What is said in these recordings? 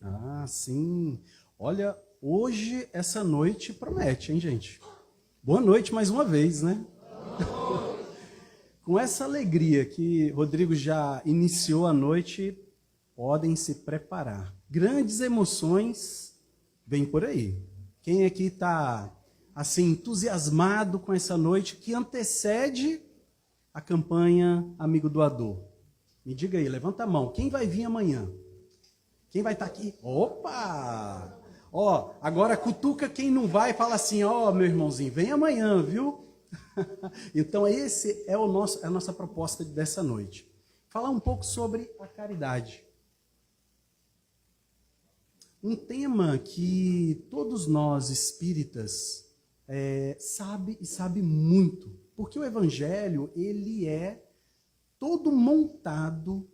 Ah, sim. Olha, hoje, essa noite promete, hein, gente? Boa noite mais uma vez, né? Com essa alegria que Rodrigo já iniciou a noite, podem se preparar. Grandes emoções vêm por aí. Quem aqui está assim entusiasmado com essa noite que antecede a campanha Amigo Doador? Me diga aí, levanta a mão. Quem vai vir amanhã? Quem vai estar aqui? Opa! Ó, agora cutuca quem não vai e fala assim, ó, meu irmãozinho, vem amanhã, viu? Então, esse é a nossa proposta dessa noite. Falar um pouco sobre a caridade. Um tema que todos nós espíritas sabe muito, porque o evangelho ele é todo montado,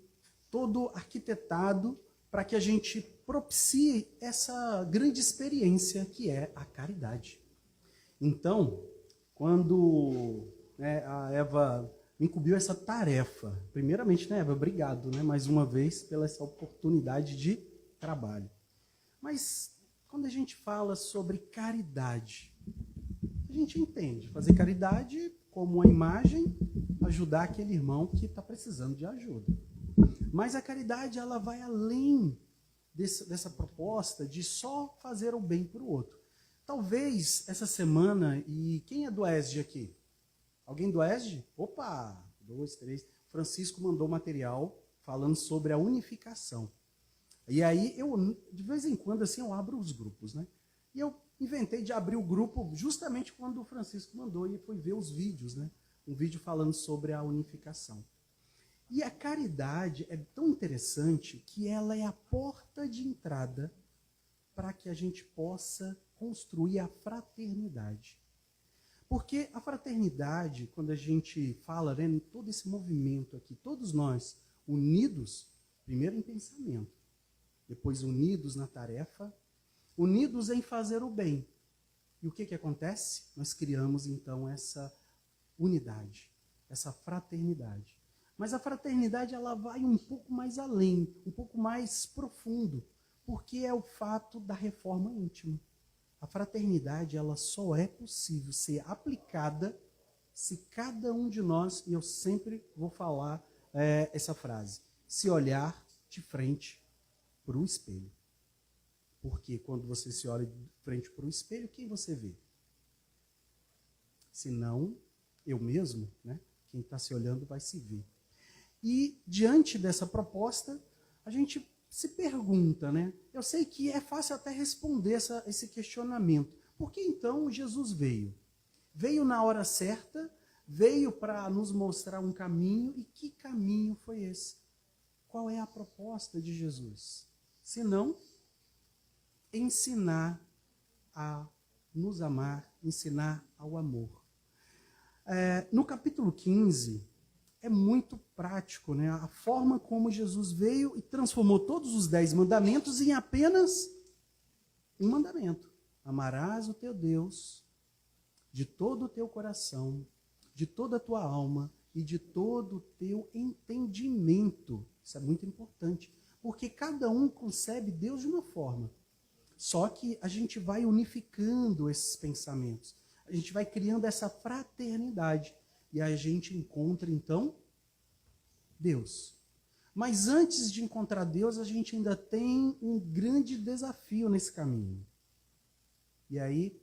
todo arquitetado para que a gente propicie essa grande experiência que é a caridade. Então, quando a Eva me incumbiu essa tarefa, primeiramente, né, Eva, obrigado, né, mais uma vez pela essa oportunidade de trabalho. Mas quando a gente fala sobre caridade, a gente entende fazer caridade como uma imagem, ajudar aquele irmão que está precisando de ajuda. Mas a caridade ela vai além dessa proposta de só fazer o bem para o outro. Talvez essa semana, e quem é do ESG aqui? Alguém do ESG? Opa, 2, 3. Francisco mandou material falando sobre a unificação. E aí, de vez em quando, assim, eu abro os grupos, né? E eu inventei de abrir o grupo justamente quando o Francisco mandou e fui ver os vídeos, né? Um vídeo falando sobre a unificação. E a caridade é tão interessante que ela é a porta de entrada para que a gente possa construir a fraternidade. Porque a fraternidade, quando a gente fala, né, em todo esse movimento aqui, todos nós unidos, primeiro em pensamento, depois unidos na tarefa, unidos em fazer o bem. E o que acontece? Nós criamos então essa unidade, essa fraternidade. Mas a fraternidade ela vai um pouco mais além, um pouco mais profundo, porque é o fato da reforma íntima. A fraternidade ela só é possível ser aplicada se cada um de nós, e eu sempre vou falar essa frase, se olhar de frente para o espelho. Porque quando você se olha de frente para o espelho, quem você vê? Se não, eu mesmo, né? Quem está se olhando vai se ver. E diante dessa proposta, a gente se pergunta, né? Eu sei que é fácil até responder esse questionamento. Por que então Jesus veio? Veio na hora certa, veio para nos mostrar um caminho, e que caminho foi esse? Qual é a proposta de Jesus? Se não, ensinar a nos amar, ensinar ao amor. No capítulo 15, é muito prático, né? A forma como Jesus veio e transformou todos os 10 mandamentos em apenas um mandamento. Amarás o teu Deus de todo o teu coração, de toda a tua alma e de todo o teu entendimento. Isso é muito importante, porque cada um concebe Deus de uma forma. Só que a gente vai unificando esses pensamentos. A gente vai criando essa fraternidade. E a gente encontra, então, Deus. Mas antes de encontrar Deus, a gente ainda tem um grande desafio nesse caminho. E aí,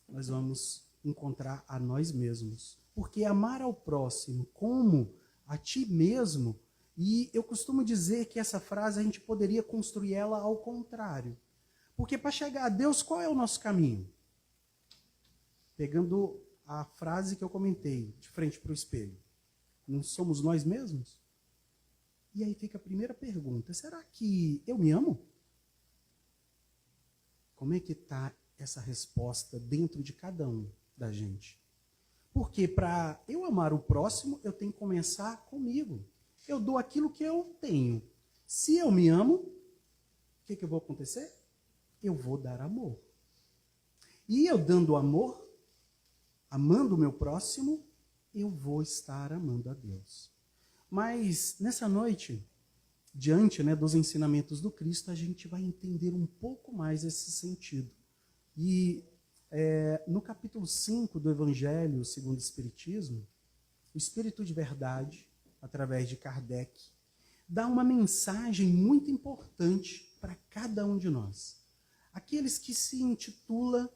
nós vamos encontrar a nós mesmos. Porque amar ao próximo como a ti mesmo, e eu costumo dizer que essa frase a gente poderia construir ela ao contrário. Porque para chegar a Deus, qual é o nosso caminho? Pegando a frase que eu comentei, de frente para o espelho. Não somos nós mesmos? E aí fica a primeira pergunta, será que eu me amo? Como é que está essa resposta dentro de cada um da gente? Porque para eu amar o próximo, eu tenho que começar comigo. Eu dou aquilo que eu tenho. Se eu me amo, o que vai acontecer? Eu vou dar amor. E eu dando amor, amando o meu próximo, eu vou estar amando a Deus. Mas nessa noite, diante, né, dos ensinamentos do Cristo, a gente vai entender um pouco mais esse sentido. E no capítulo 5 do Evangelho segundo o Espiritismo, o Espírito de Verdade, através de Kardec, dá uma mensagem muito importante para cada um de nós. Aqueles que se intitulam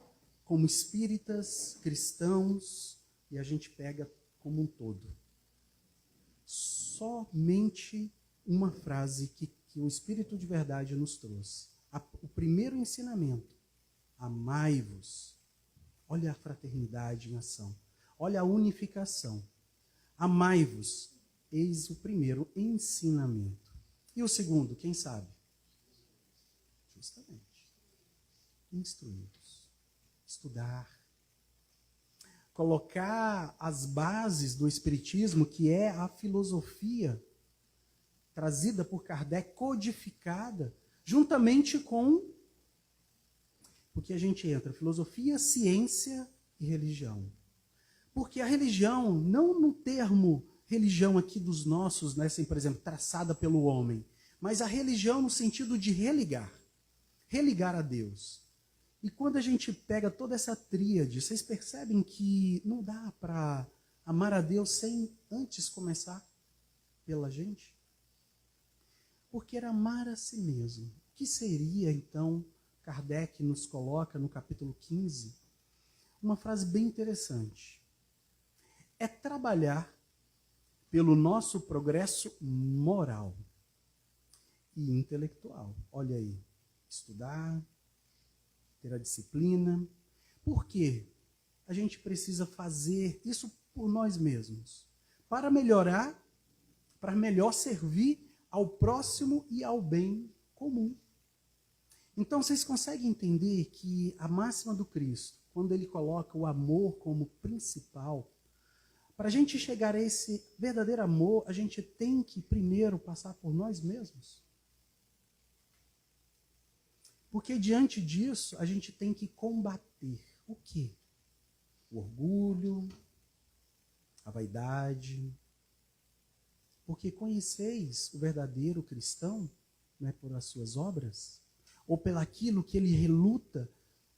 como espíritas, cristãos, e a gente pega como um todo. Somente uma frase que o Espírito de Verdade nos trouxe. O primeiro ensinamento: amai-vos. Olha a fraternidade em ação. Olha a unificação. Amai-vos. Eis o primeiro ensinamento. E o segundo, quem sabe? Justamente. Instruí-vos. Estudar. Colocar as bases do Espiritismo, que é a filosofia trazida por Kardec, codificada, juntamente com o que a gente entra: filosofia, ciência e religião. Porque a religião, não no termo religião aqui dos nossos, né, assim, por exemplo, traçada pelo homem, mas a religião no sentido de religar a Deus. E quando a gente pega toda essa tríade, vocês percebem que não dá para amar a Deus sem antes começar pela gente? Porque era amar a si mesmo. O que seria, então, Kardec nos coloca no capítulo 15, uma frase bem interessante. É trabalhar pelo nosso progresso moral e intelectual. Olha aí, estudar, ter a disciplina. Por quê? A gente precisa fazer isso por nós mesmos, para melhorar, para melhor servir ao próximo e ao bem comum. Então, vocês conseguem entender que a máxima do Cristo, quando ele coloca o amor como principal, para a gente chegar a esse verdadeiro amor, a gente tem que primeiro passar por nós mesmos. Porque diante disso, a gente tem que combater o quê? O orgulho, a vaidade. Porque conheceis o verdadeiro cristão, não é por as suas obras, ou pelaquilo que ele reluta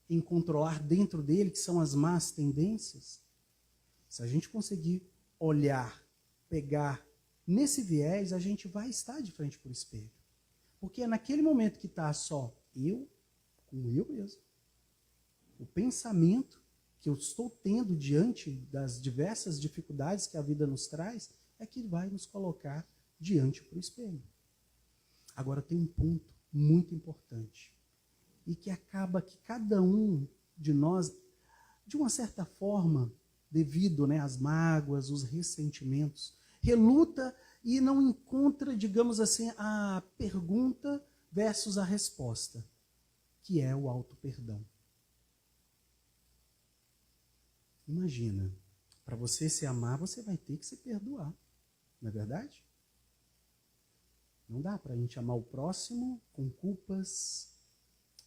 em controlar dentro dele, que são as más tendências. Se a gente conseguir olhar, pegar nesse viés, a gente vai estar de frente para o espelho. Porque é naquele momento que está só eu, com eu mesmo, o pensamento que eu estou tendo diante das diversas dificuldades que a vida nos traz, é que vai nos colocar diante para o espelho. Agora tem um ponto muito importante, e que acaba que cada um de nós, de uma certa forma, devido, né, às mágoas, os ressentimentos, reluta e não encontra, digamos assim, a pergunta versus a resposta, que é o auto-perdão. Imagina, para você se amar, você vai ter que se perdoar, não é verdade? Não dá para a gente amar o próximo com culpas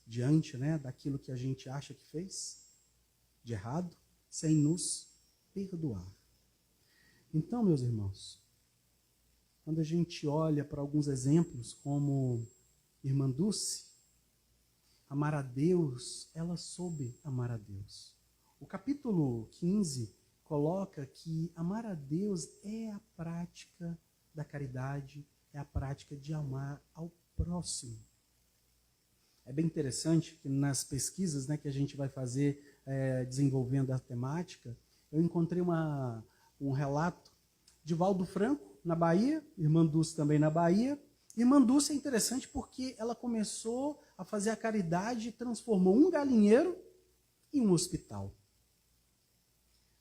diante, né, daquilo que a gente acha que fez de errado, sem nos perdoar. Então, meus irmãos, quando a gente olha para alguns exemplos, como Irmã Dulce, amar a Deus, ela soube amar a Deus. O capítulo 15 coloca que amar a Deus é a prática da caridade, é a prática de amar ao próximo. É bem interessante que nas pesquisas, né, que a gente vai fazer desenvolvendo a temática, eu encontrei um relato de Valdo Franco, na Bahia, Irmã Dulce também na Bahia. Irmã Dulce é interessante porque ela começou a fazer a caridade e transformou um galinheiro em um hospital.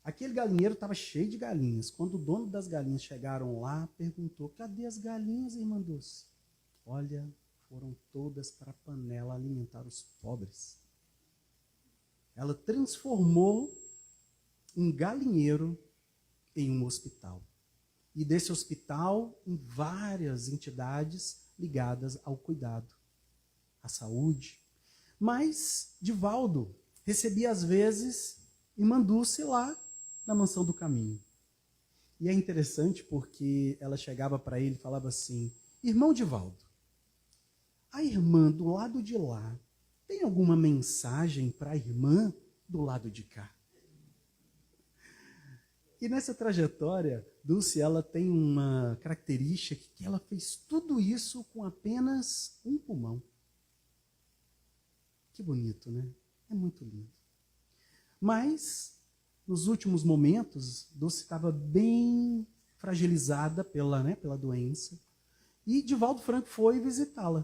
Aquele galinheiro estava cheio de galinhas. Quando o dono das galinhas chegaram lá, perguntou: cadê as galinhas, Irmã Dulce? Olha, foram todas para a panela alimentar os pobres. Ela transformou um galinheiro em um hospital. E desse hospital, em várias entidades ligadas ao cuidado, à saúde. Mas Divaldo recebia, às vezes, Irmã Dulce lá na Mansão do Caminho. E é interessante porque ela chegava para ele e falava assim: irmão Divaldo, a irmã do lado de lá tem alguma mensagem para a irmã do lado de cá? E nessa trajetória, Dulce, ela tem uma característica que ela fez tudo isso com apenas um pulmão. Que bonito, né? É muito lindo. Mas, nos últimos momentos, Dulce estava bem fragilizada pela doença. E Divaldo Franco foi visitá-la.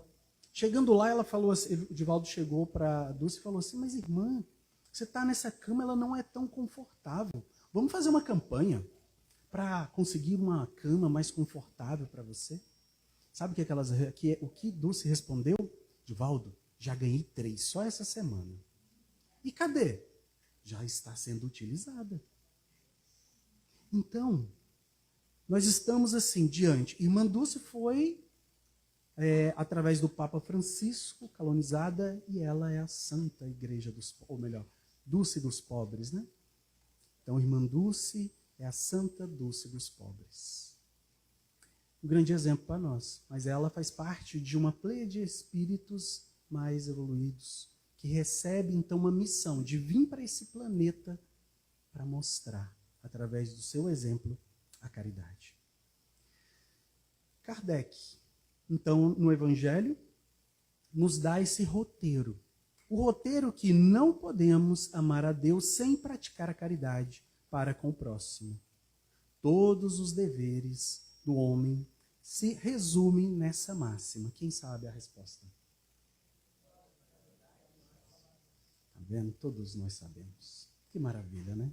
Chegando lá, ela falou assim, Divaldo chegou para Dulce e falou assim, mas irmã, você está nessa cama, ela não é tão confortável. Vamos fazer uma campanha para conseguir uma cama mais confortável para você? Sabe o que Dulce respondeu? Divaldo, já ganhei 3 só essa semana. E cadê? Já está sendo utilizada. Então, nós estamos assim, diante. Irmã Dulce foi, através do Papa Francisco, canonizada, e ela é a Santa Igreja ou melhor, Dulce dos pobres, né? Então, irmã Dulce é a Santa Dulce dos pobres. Um grande exemplo para nós. Mas ela faz parte de uma pleia de espíritos mais evoluídos, que recebe, então, uma missão de vir para esse planeta para mostrar, através do seu exemplo, a caridade. Kardec, então, no Evangelho, nos dá esse roteiro. O roteiro que não podemos amar a Deus sem praticar a caridade para com o próximo. Todos os deveres do homem se resumem nessa máxima. Quem sabe a resposta? Está vendo? Todos nós sabemos. Que maravilha, né?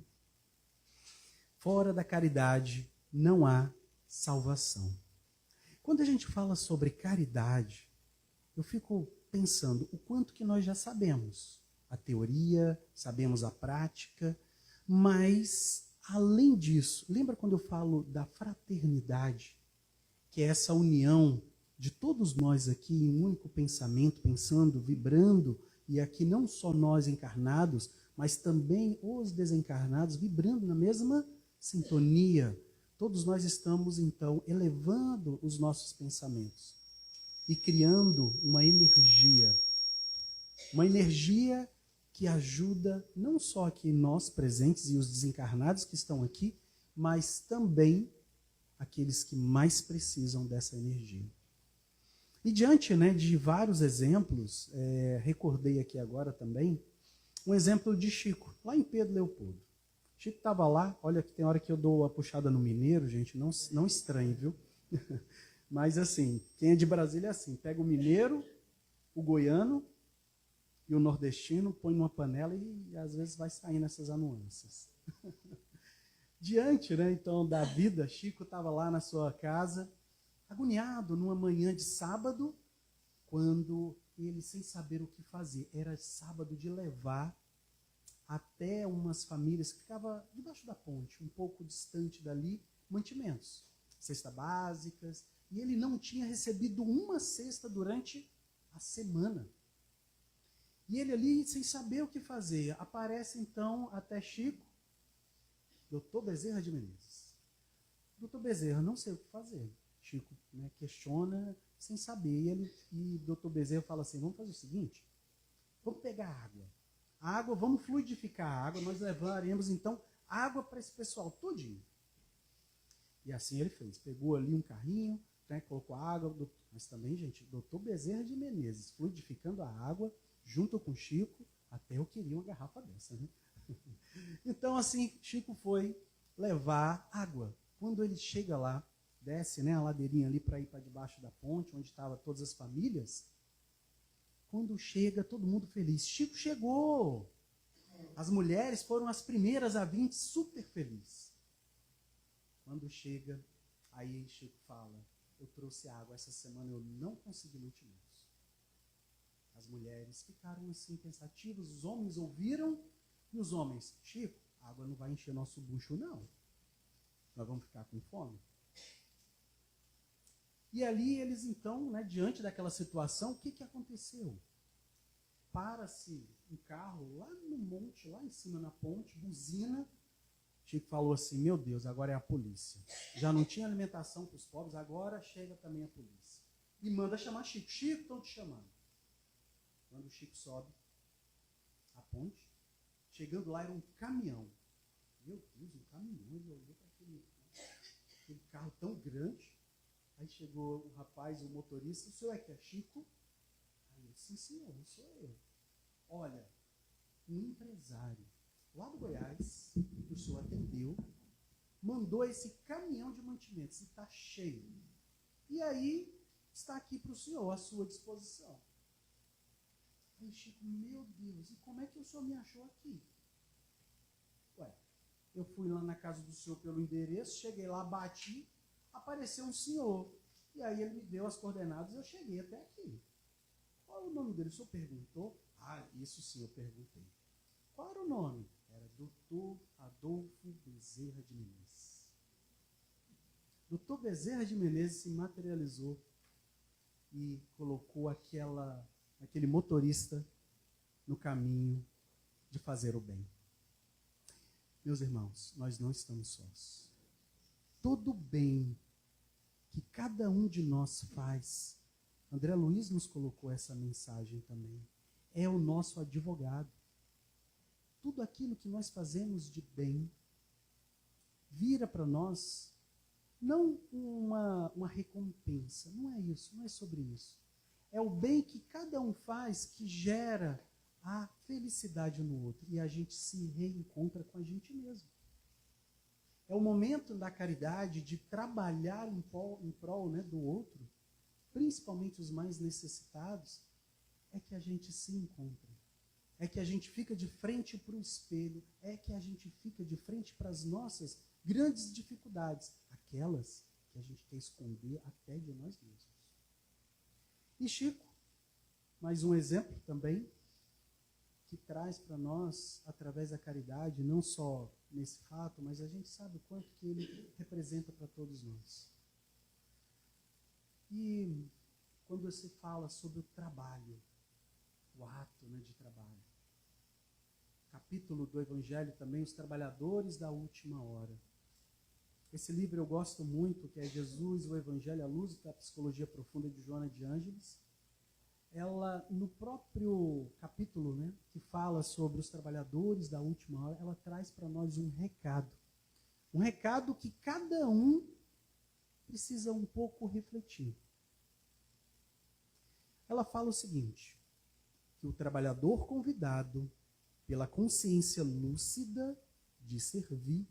Fora da caridade não há salvação. Quando a gente fala sobre caridade, eu fico pensando o quanto que nós já sabemos. A teoria, sabemos a prática, mas, além disso, lembra quando eu falo da fraternidade, que é essa união de todos nós aqui em um único pensamento, pensando, vibrando, e aqui não só nós encarnados, mas também os desencarnados, vibrando na mesma sintonia. Todos nós estamos, então, elevando os nossos pensamentos e criando uma energia que ajuda não só aqui nós presentes e os desencarnados que estão aqui, mas também aqueles que mais precisam dessa energia. E diante, né, de vários exemplos, recordei aqui agora também um exemplo de Chico, lá em Pedro Leopoldo. Chico estava lá, olha que tem hora que eu dou a puxada no mineiro, gente, não estranhe, viu? Mas assim, quem é de Brasília é assim, pega o mineiro, o goiano e o nordestino, põe numa panela e às vezes vai saindo essas anuâncias. Diante, né, então, da vida, Chico estava lá na sua casa, agoniado numa manhã de sábado, quando ele, sem saber o que fazer, era sábado de levar até umas famílias que ficavam debaixo da ponte, um pouco distante dali, mantimentos, cestas básicas, e ele não tinha recebido uma cesta durante a semana. E ele ali, sem saber o que fazer, aparece então até Chico, Dr. Bezerra de Menezes. Dr. Bezerra, não sei o que fazer. Chico, né, questiona sem saber, e Dr. Bezerra fala assim, vamos fazer o seguinte, vamos pegar água. A água, vamos fluidificar a água, nós levaremos então água para esse pessoal todinho. E assim ele fez, pegou ali um carrinho, né, colocou a água, mas também, gente, Dr. Bezerra de Menezes, fluidificando a água, junto com Chico, até eu queria uma garrafa dessa, né? Então, assim, Chico foi levar água. Quando ele chega lá, desce, né, a ladeirinha ali para ir para debaixo da ponte, onde estavam todas as famílias, quando chega, todo mundo feliz. Chico chegou! As mulheres foram as primeiras a vir, super felizes. Quando chega, aí Chico fala, eu trouxe água, essa semana eu não consegui mantimentos. As mulheres ficaram assim pensativas, os homens ouviram, e os homens, Chico, a água não vai encher nosso bucho não. Nós vamos ficar com fome. E ali eles então, né, diante daquela situação, o que aconteceu? Para-se um carro lá no monte, lá em cima na ponte, buzina. Chico falou assim, meu Deus, agora é a polícia. Já não tinha alimentação para os pobres, agora chega também a polícia. e manda chamar Chico. Chico, estão te chamando. Quando o Chico sobe a ponte, chegando lá era um caminhão. Meu Deus, um caminhão. Ele olhou para aquele carro tão grande. Aí chegou o rapaz, o motorista. O senhor é que é Chico? Aí eu, sim, senhor, sou eu. Olha, um empresário lá do Goiás, que o senhor atendeu, mandou esse caminhão de mantimentos e está cheio. E aí está aqui para o senhor, à sua disposição. Aí Chico, meu Deus, e como é que o senhor me achou aqui? Ué, eu fui lá na casa do senhor pelo endereço, cheguei lá, bati, apareceu um senhor. E aí ele me deu as coordenadas e eu cheguei até aqui. Qual é o nome dele? O senhor perguntou? Ah, isso sim, eu perguntei. Qual era o nome? Era Dr. Adolfo Bezerra de Menezes. Dr. Bezerra de Menezes se materializou e colocou aquele motorista no caminho de fazer o bem. Meus irmãos, nós não estamos sós. Todo bem que cada um de nós faz, André Luiz nos colocou essa mensagem também, é o nosso advogado. Tudo aquilo que nós fazemos de bem vira para nós não uma recompensa, não é isso, não é sobre isso. É o bem que cada um faz que gera a felicidade no outro e a gente se reencontra com a gente mesmo. É o momento da caridade de trabalhar em prol, né, do outro, principalmente os mais necessitados, é que a gente se encontra. É que a gente fica de frente para o espelho, é que a gente fica de frente para as nossas grandes dificuldades, aquelas que a gente quer esconder até de nós mesmos. E Chico, mais um exemplo também, que traz para nós, através da caridade, não só nesse fato, mas a gente sabe o quanto que ele representa para todos nós. E quando você fala sobre o trabalho, o ato, né, de trabalho, capítulo do Evangelho também, os trabalhadores da última hora. Esse livro eu gosto muito, que é Jesus, o Evangelho à Luz da Psicologia Profunda de Joana de Ângeles. Ela, no próprio capítulo, né, que fala sobre os trabalhadores da última hora, ela traz para nós um recado. Um recado que cada um precisa um pouco refletir. Ela fala o seguinte, que o trabalhador convidado, pela consciência lúcida de servir,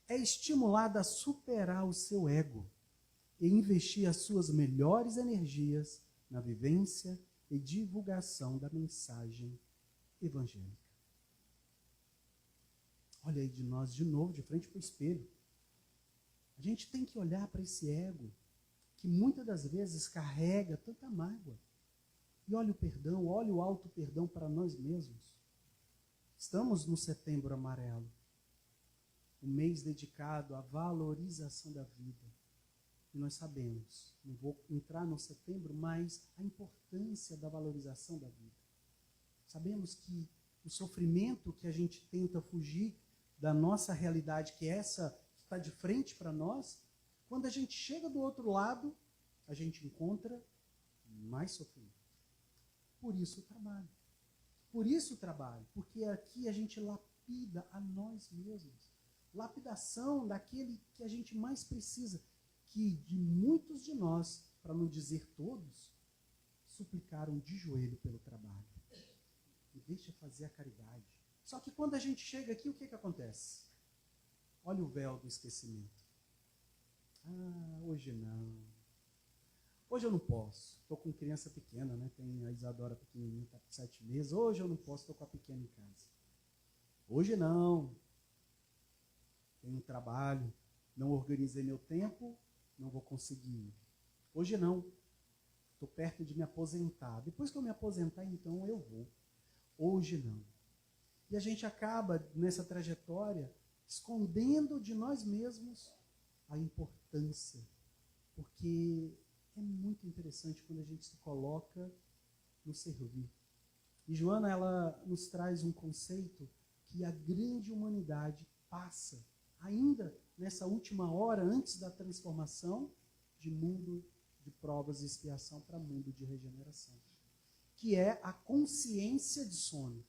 é estimulado a superar o seu ego e investir as suas melhores energias na vivência e divulgação da mensagem evangélica. Olha aí de nós de novo, de frente para o espelho. A gente tem que olhar para esse ego que muitas das vezes carrega tanta mágoa. E olha o perdão, olha o alto perdão para nós mesmos. Estamos no Setembro Amarelo, um mês dedicado à valorização da vida. E nós sabemos, não vou entrar no setembro, mas a importância da valorização da vida. Sabemos que o sofrimento que a gente tenta fugir da nossa realidade, que é essa que está de frente para nós, quando a gente chega do outro lado, a gente encontra mais sofrimento. Por isso o trabalho. Por isso o trabalho, porque aqui a gente lapida a nós mesmos. Lapidação daquele que a gente mais precisa, que de muitos de nós, para não dizer todos, suplicaram de joelho pelo trabalho. E deixa fazer a caridade. Só que quando a gente chega aqui, o que acontece? Olha o véu do esquecimento. Ah, hoje não. Hoje eu não posso. Estou com criança pequena, né? Tem a Isadora pequenininha, está com 7 meses. Hoje eu não posso, estou com a pequena em casa. Hoje não. Tenho um trabalho, não organizei meu tempo, não vou conseguir ir. Hoje não. Estou perto de me aposentar. Depois que eu me aposentar, então eu vou. Hoje não. E a gente acaba, nessa trajetória, escondendo de nós mesmos a importância. Porque é muito interessante quando a gente se coloca no servir. E Joana, ela nos traz um conceito que a grande humanidade passa, ainda nessa última hora, antes da transformação, de mundo de provas e expiação para mundo de regeneração, que é a consciência de sono.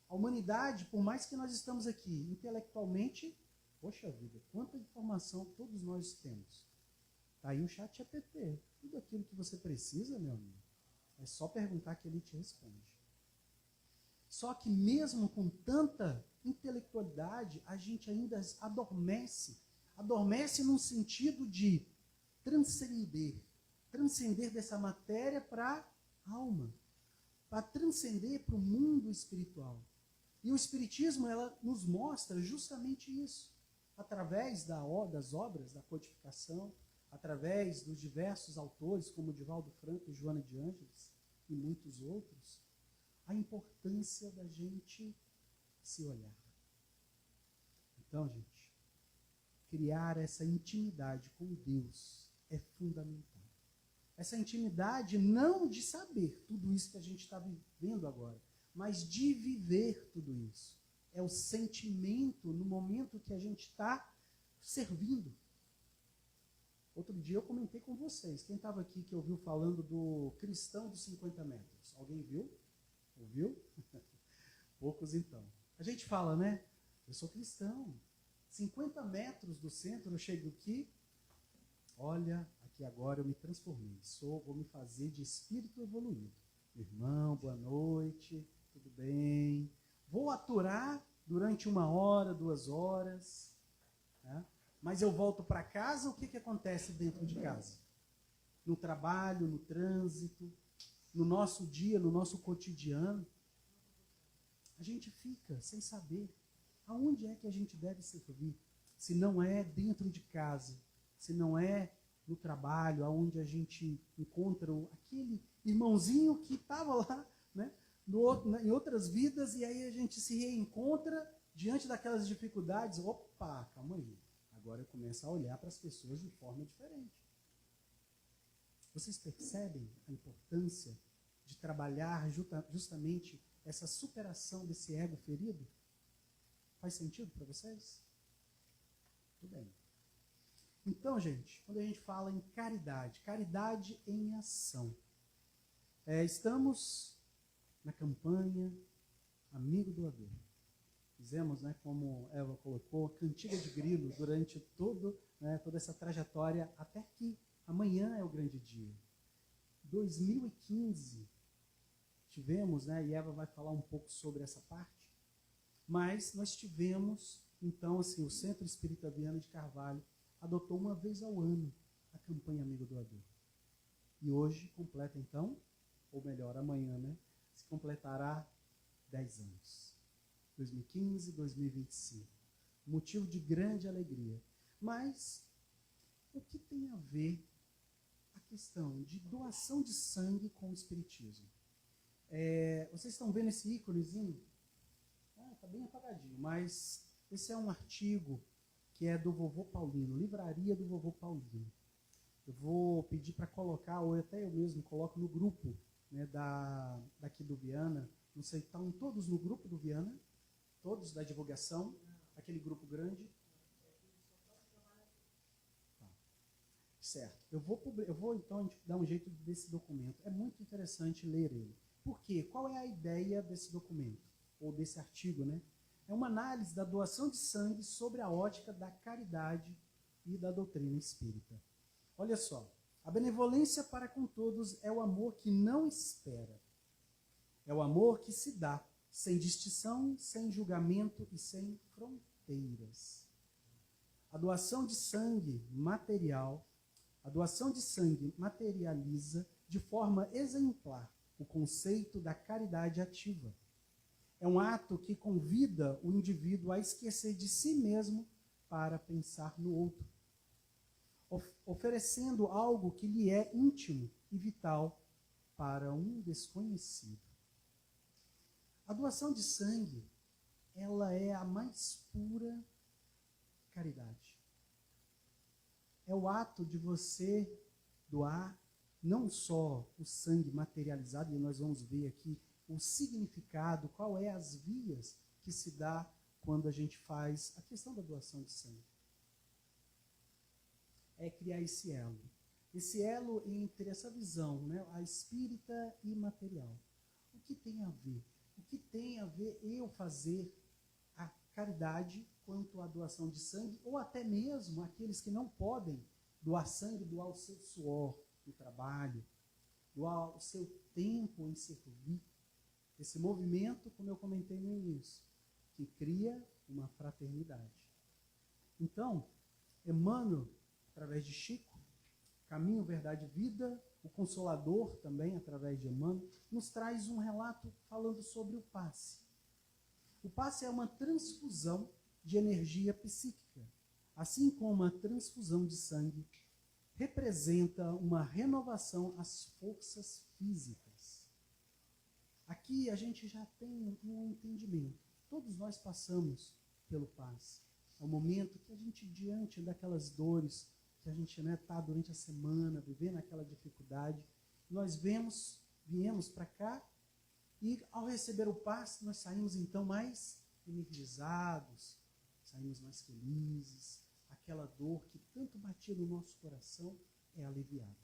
A humanidade, por mais que nós estamos aqui intelectualmente, poxa vida, quanta informação todos nós temos. Está aí o chat GPT. Tudo aquilo que você precisa, meu amigo, é só perguntar que ele te responde. Só que mesmo com tanta intelectualidade, a gente ainda adormece. Adormece num sentido de transcender dessa matéria para a alma, para transcender para o mundo espiritual. E o Espiritismo, ela nos mostra justamente isso, através das obras, da codificação, através dos diversos autores, como Divaldo Franco, Joana de Ângeles e muitos outros, a importância da gente se olhar. Então, gente, criar essa intimidade com Deus é fundamental. Essa intimidade não de saber tudo isso que a gente está vivendo agora, mas de viver tudo isso. É o sentimento no momento que a gente está servindo. Outro dia eu comentei com vocês. Quem estava aqui que ouviu falando do cristão dos 50 metros? Alguém viu? Ouviu? Poucos então. A gente fala, né? Eu sou cristão. 50 metros do centro, eu chego aqui. Olha, aqui agora eu me transformei. Vou me fazer de espírito evoluído. Irmão, boa noite. Tudo bem? Vou aturar durante 1 hora, 2 horas. Né? Mas eu volto para casa, o que acontece dentro de casa? No trabalho, no trânsito, no nosso dia, no nosso cotidiano. A gente fica sem saber aonde é que a gente deve servir. Se não é dentro de casa, se não é no trabalho, aonde a gente encontra aquele irmãozinho que estava lá, né? Em outras vidas, e aí a gente se reencontra diante daquelas dificuldades. Opa, calma aí. Agora eu começo a olhar para as pessoas de forma diferente. Vocês percebem a importância de trabalhar justamente essa superação desse ego ferido? Faz sentido para vocês? Tudo bem. Então, gente, quando a gente fala em caridade, caridade em ação. Estamos na campanha Amigo Doador. Fizemos, né, como Eva colocou, cantiga de grilo durante toda essa trajetória, até que amanhã é o grande dia. 2015, tivemos, né, e Eva vai falar um pouco sobre essa parte, mas nós tivemos, então, assim, o Centro Espírita Viana de Carvalho adotou 1 vez ao ano a campanha Amigo Doador. E hoje completa, então, ou melhor, amanhã, né, se completará 10 anos. 2015, 2025. Motivo de grande alegria. Mas, o que tem a ver a questão de doação de sangue com o Espiritismo? Vocês estão vendo esse íconezinho? Está bem apagadinho, mas esse é um artigo que é do Vovô Paulino, Livraria do Vovô Paulino. Eu vou pedir para colocar, ou até eu mesmo coloco no grupo, né, daqui do Viana. Não sei, estão todos no grupo do Viana? Todos da divulgação? Aquele grupo grande? Tá. Certo. Eu vou então dar um jeito desse documento. É muito interessante ler ele. Por quê? Qual é a ideia desse documento? Ou desse artigo, né? É uma análise da doação de sangue sobre a ótica da caridade e da doutrina espírita. Olha só. A benevolência para com todos é o amor que não espera. É o amor que se dá, sem distinção, sem julgamento e sem fronteiras. A doação de sangue materializa de forma exemplar o conceito da caridade ativa. É um ato que convida o indivíduo a esquecer de si mesmo para pensar no outro, oferecendo algo que lhe é íntimo e vital para um desconhecido. A doação de sangue, ela é a mais pura caridade. É o ato de você doar não só o sangue materializado, e nós vamos ver aqui o significado, qual é as vias que se dá quando a gente faz a questão da doação de sangue. É criar esse elo. esse elo entre essa visão, né, a espírita e material. O que tem a ver? O que tem a ver eu fazer a caridade quanto à doação de sangue, ou até mesmo aqueles que não podem doar sangue, doar o seu suor no trabalho, doar o seu tempo em servir. Esse movimento, como eu comentei no início, que cria uma fraternidade. Então, Emmanuel, através de Chico, Caminho, Verdade e Vida, o Consolador também, através de Emmanuel, nos traz um relato falando sobre o passe. O passe é uma transfusão de energia psíquica, assim como a transfusão de sangue representa uma renovação às forças físicas. Aqui a gente já tem um entendimento. Todos nós passamos pelo passe. É o momento que a gente, diante daquelas dores que a gente está durante a semana, vivendo aquela dificuldade, nós viemos para cá e, ao receber o passe, nós saímos então mais energizados, saímos mais felizes, aquela dor que tanto batia no nosso coração é aliviada.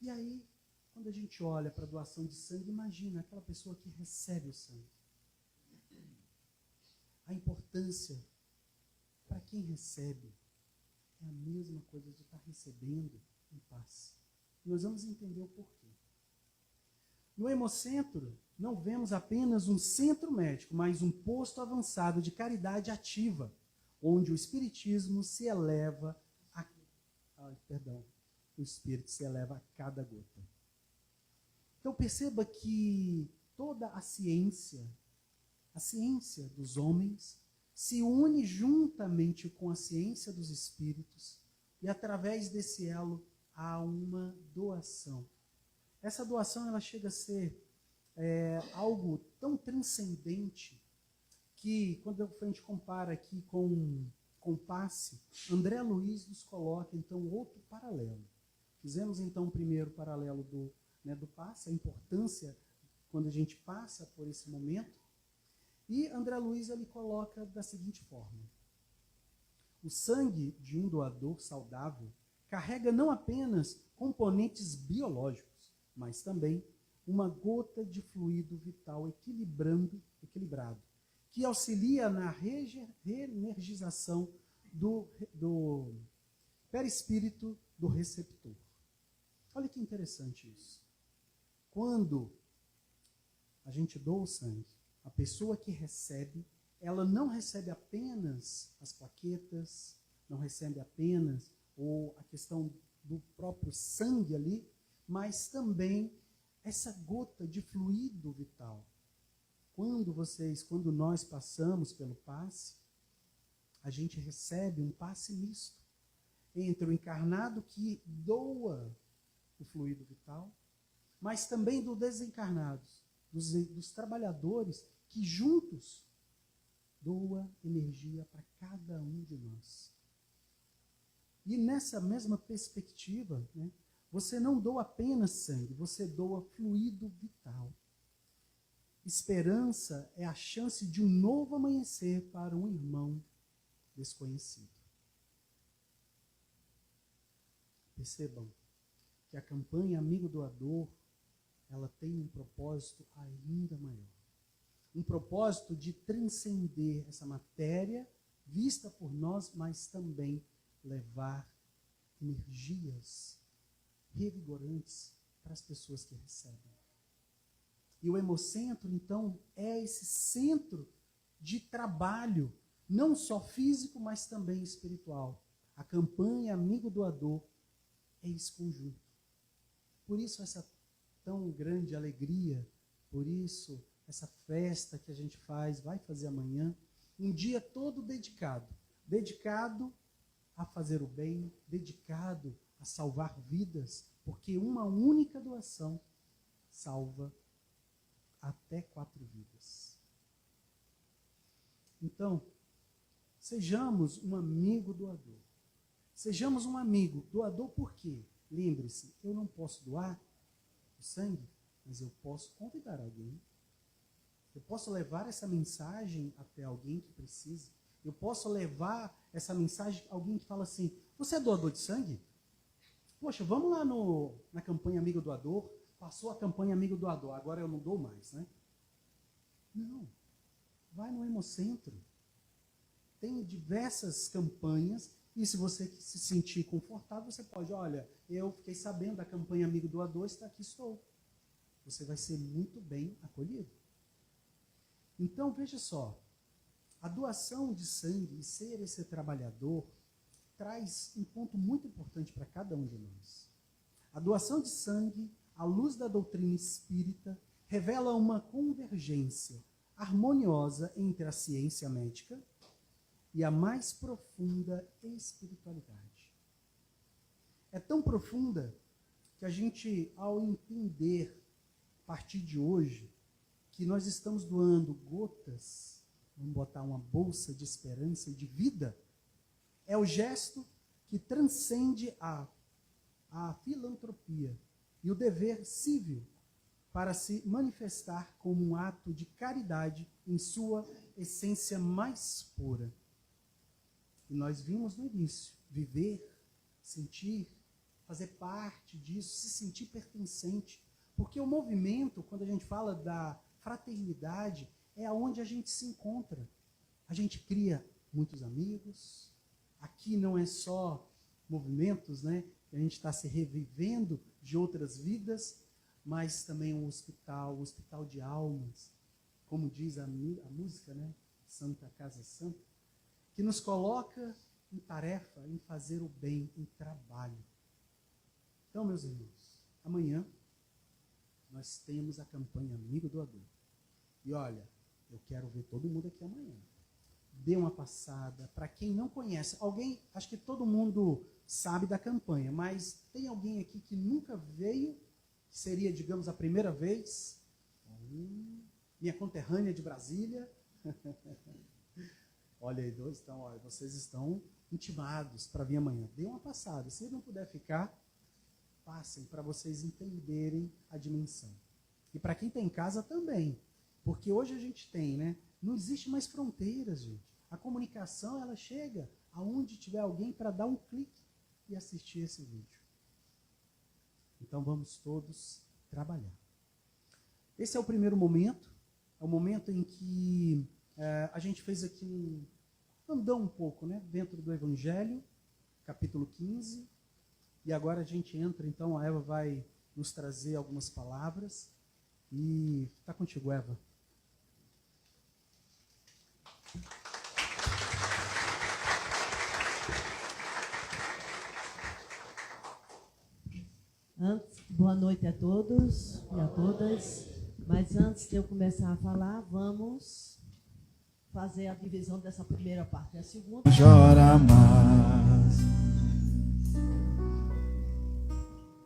E aí, quando a gente olha para a doação de sangue, imagina aquela pessoa que recebe o sangue. A importância para quem recebe é a mesma coisa de estar recebendo um passe. Nós vamos entender o porquê. No Hemocentro, não vemos apenas um centro médico, mas um posto avançado de caridade ativa, onde o espiritismo se eleva o espírito se eleva a cada gota. Então perceba que toda a ciência dos homens, se une juntamente com a ciência dos espíritos e através desse elo há uma doação. Essa doação ela chega a ser algo tão transcendente que, quando a gente compara aqui com o passe, André Luiz nos coloca então outro paralelo. Fizemos então o primeiro paralelo do passe, a importância quando a gente passa por esse momento. E André Luiz ele coloca da seguinte forma: o sangue de um doador saudável carrega não apenas componentes biológicos, mas também uma gota de fluido vital equilibrado, que auxilia na reenergização do perispírito do receptor. Olha que interessante isso. Quando a gente doa o sangue, a pessoa que recebe, ela não recebe apenas as plaquetas, não recebe apenas a questão do próprio sangue ali, mas também essa gota de fluido vital. Quando nós passamos pelo passe, a gente recebe um passe misto entre o encarnado que doa o fluido vital, mas também dos desencarnados, dos trabalhadores que juntos doa energia para cada um de nós. E nessa mesma perspectiva, né, você não doa apenas sangue, você doa fluido vital. Esperança é a chance de um novo amanhecer para um irmão desconhecido. Percebam que a campanha Amigo Doador, ela tem um propósito ainda maior. Um propósito de transcender essa matéria vista por nós, mas também levar energias revigorantes para as pessoas que recebem. E o Hemocentro, então, é esse centro de trabalho, não só físico, mas também espiritual. A campanha Amigo Doador é esse conjunto. Por isso essa tão grande alegria, por isso essa festa que a gente vai fazer amanhã, um dia todo dedicado a fazer o bem, dedicado a salvar vidas, porque uma única doação salva até 4 vidas. Então, sejamos um amigo doador. Sejamos um amigo doador por quê? Lembre-se, eu não posso doar o sangue, mas eu posso convidar alguém. Eu posso levar essa mensagem até alguém que precisa. Eu posso levar essa mensagem a alguém que fala assim: você é doador de sangue? Poxa, vamos lá na campanha Amigo Doador. Passou a campanha Amigo Doador, agora eu não dou mais, né? Não. Vai no Hemocentro. Tem diversas campanhas e se você se sentir confortável, você pode, olha, eu fiquei sabendo da campanha Amigo Doador, está aqui, estou. Você vai ser muito bem acolhido. Então, veja só, a doação de sangue e ser esse trabalhador traz um ponto muito importante para cada um de nós. A doação de sangue, à luz da doutrina espírita, revela uma convergência harmoniosa entre a ciência médica e a mais profunda espiritualidade. É tão profunda que a gente, ao entender, a partir de hoje, que nós estamos doando gotas, vamos botar uma bolsa de esperança e de vida, é o gesto que transcende a filantropia e o dever cível para se manifestar como um ato de caridade em sua essência mais pura. E nós vimos no início, viver, sentir, fazer parte disso, se sentir pertencente. Porque o movimento, quando a gente fala da fraternidade, é aonde a gente se encontra. A gente cria muitos amigos. Aqui não é só movimentos, né? A gente está se revivendo de outras vidas, mas também um hospital de almas, como diz a música, né? Santa Casa Santa, que nos coloca em tarefa, em fazer o bem, em trabalho. Então, meus irmãos, amanhã nós temos a campanha Amigo Doador. E olha, eu quero ver todo mundo aqui amanhã. Dê uma passada. Para quem não conhece, alguém, acho que todo mundo sabe da campanha, mas tem alguém aqui que nunca veio, seria, digamos, a primeira vez? Minha conterrânea de Brasília. Olha aí, dois, então, olha, vocês estão intimados para vir amanhã. Dê uma passada. Se não puder ficar, passem para vocês entenderem a dimensão. E para quem tem em casa também. Porque hoje a gente tem, né? Não existe mais fronteiras, gente. A comunicação, ela chega aonde tiver alguém para dar um clique e assistir esse vídeo. Então vamos todos trabalhar. Esse é o primeiro momento. É o momento em que a gente fez aqui andou um pouco, né? Dentro do Evangelho, capítulo 15. E agora a gente entra, então a Eva vai nos trazer algumas palavras. E está contigo, Eva. Boa noite a todos e a todas. Mas antes de eu começar a falar, vamos fazer a divisão dessa primeira parte. A segunda. Chora mais.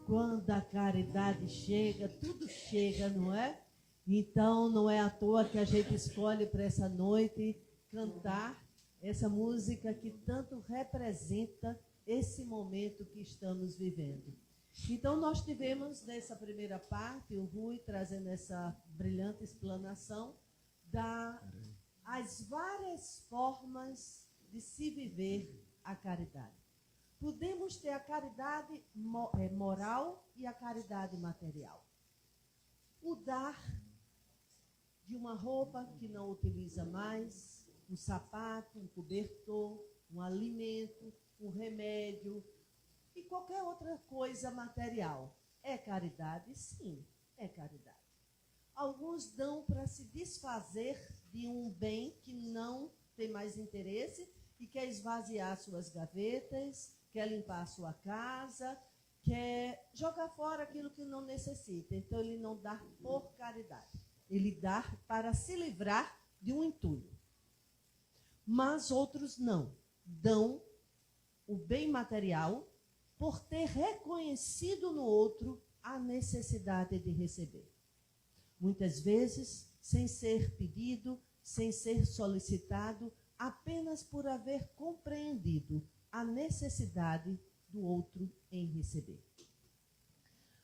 Quando a caridade chega, tudo chega, não é? Então, não é à toa que a gente escolhe para essa noite cantar essa música que tanto representa esse momento que estamos vivendo. Então, nós tivemos nessa primeira parte, o Rui trazendo essa brilhante explanação das várias formas de se viver a caridade. Podemos ter a caridade moral e a caridade material. O dar de uma roupa que não utiliza mais, um sapato, um cobertor, um alimento, um remédio e qualquer outra coisa material. É caridade? Sim, é caridade. Alguns dão para se desfazer de um bem que não tem mais interesse e quer esvaziar suas gavetas, quer limpar a sua casa, quer jogar fora aquilo que não necessita. Então, ele não dá por caridade. Ele dá para se livrar de um entulho. Mas outros não. Dão o bem material por ter reconhecido no outro a necessidade de receber. Muitas vezes, sem ser pedido, sem ser solicitado, apenas por haver compreendido a necessidade do outro em receber.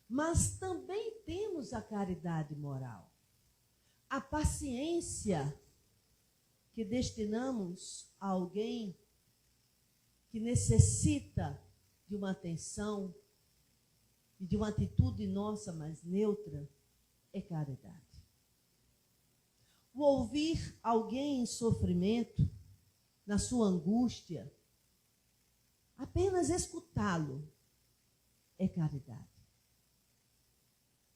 Mas também temos a caridade moral. A paciência que destinamos a alguém que necessita de uma atenção, e de uma atitude nossa mais neutra é caridade. O ouvir alguém em sofrimento, na sua angústia, apenas escutá-lo é caridade.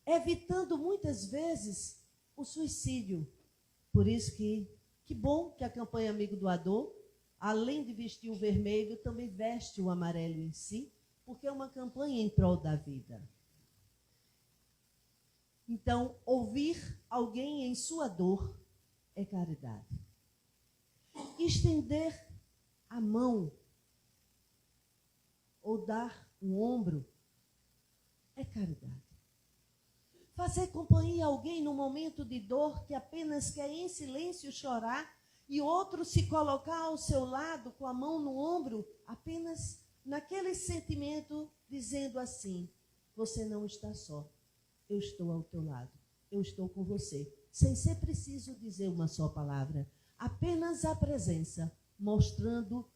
Evitando muitas vezes o suicídio. Por isso que bom que a campanha Amigo Doador, além de vestir o vermelho, também veste o amarelo em si, porque é uma campanha em prol da vida. Então, ouvir alguém em sua dor é caridade. Estender a mão ou dar um ombro é caridade. Fazer companhia a alguém no momento de dor que apenas quer em silêncio chorar e outro se colocar ao seu lado com a mão no ombro, apenas naquele sentimento, dizendo assim: você não está só, eu estou ao teu lado, eu estou com você. Sem ser preciso dizer uma só palavra, apenas a presença, mostrando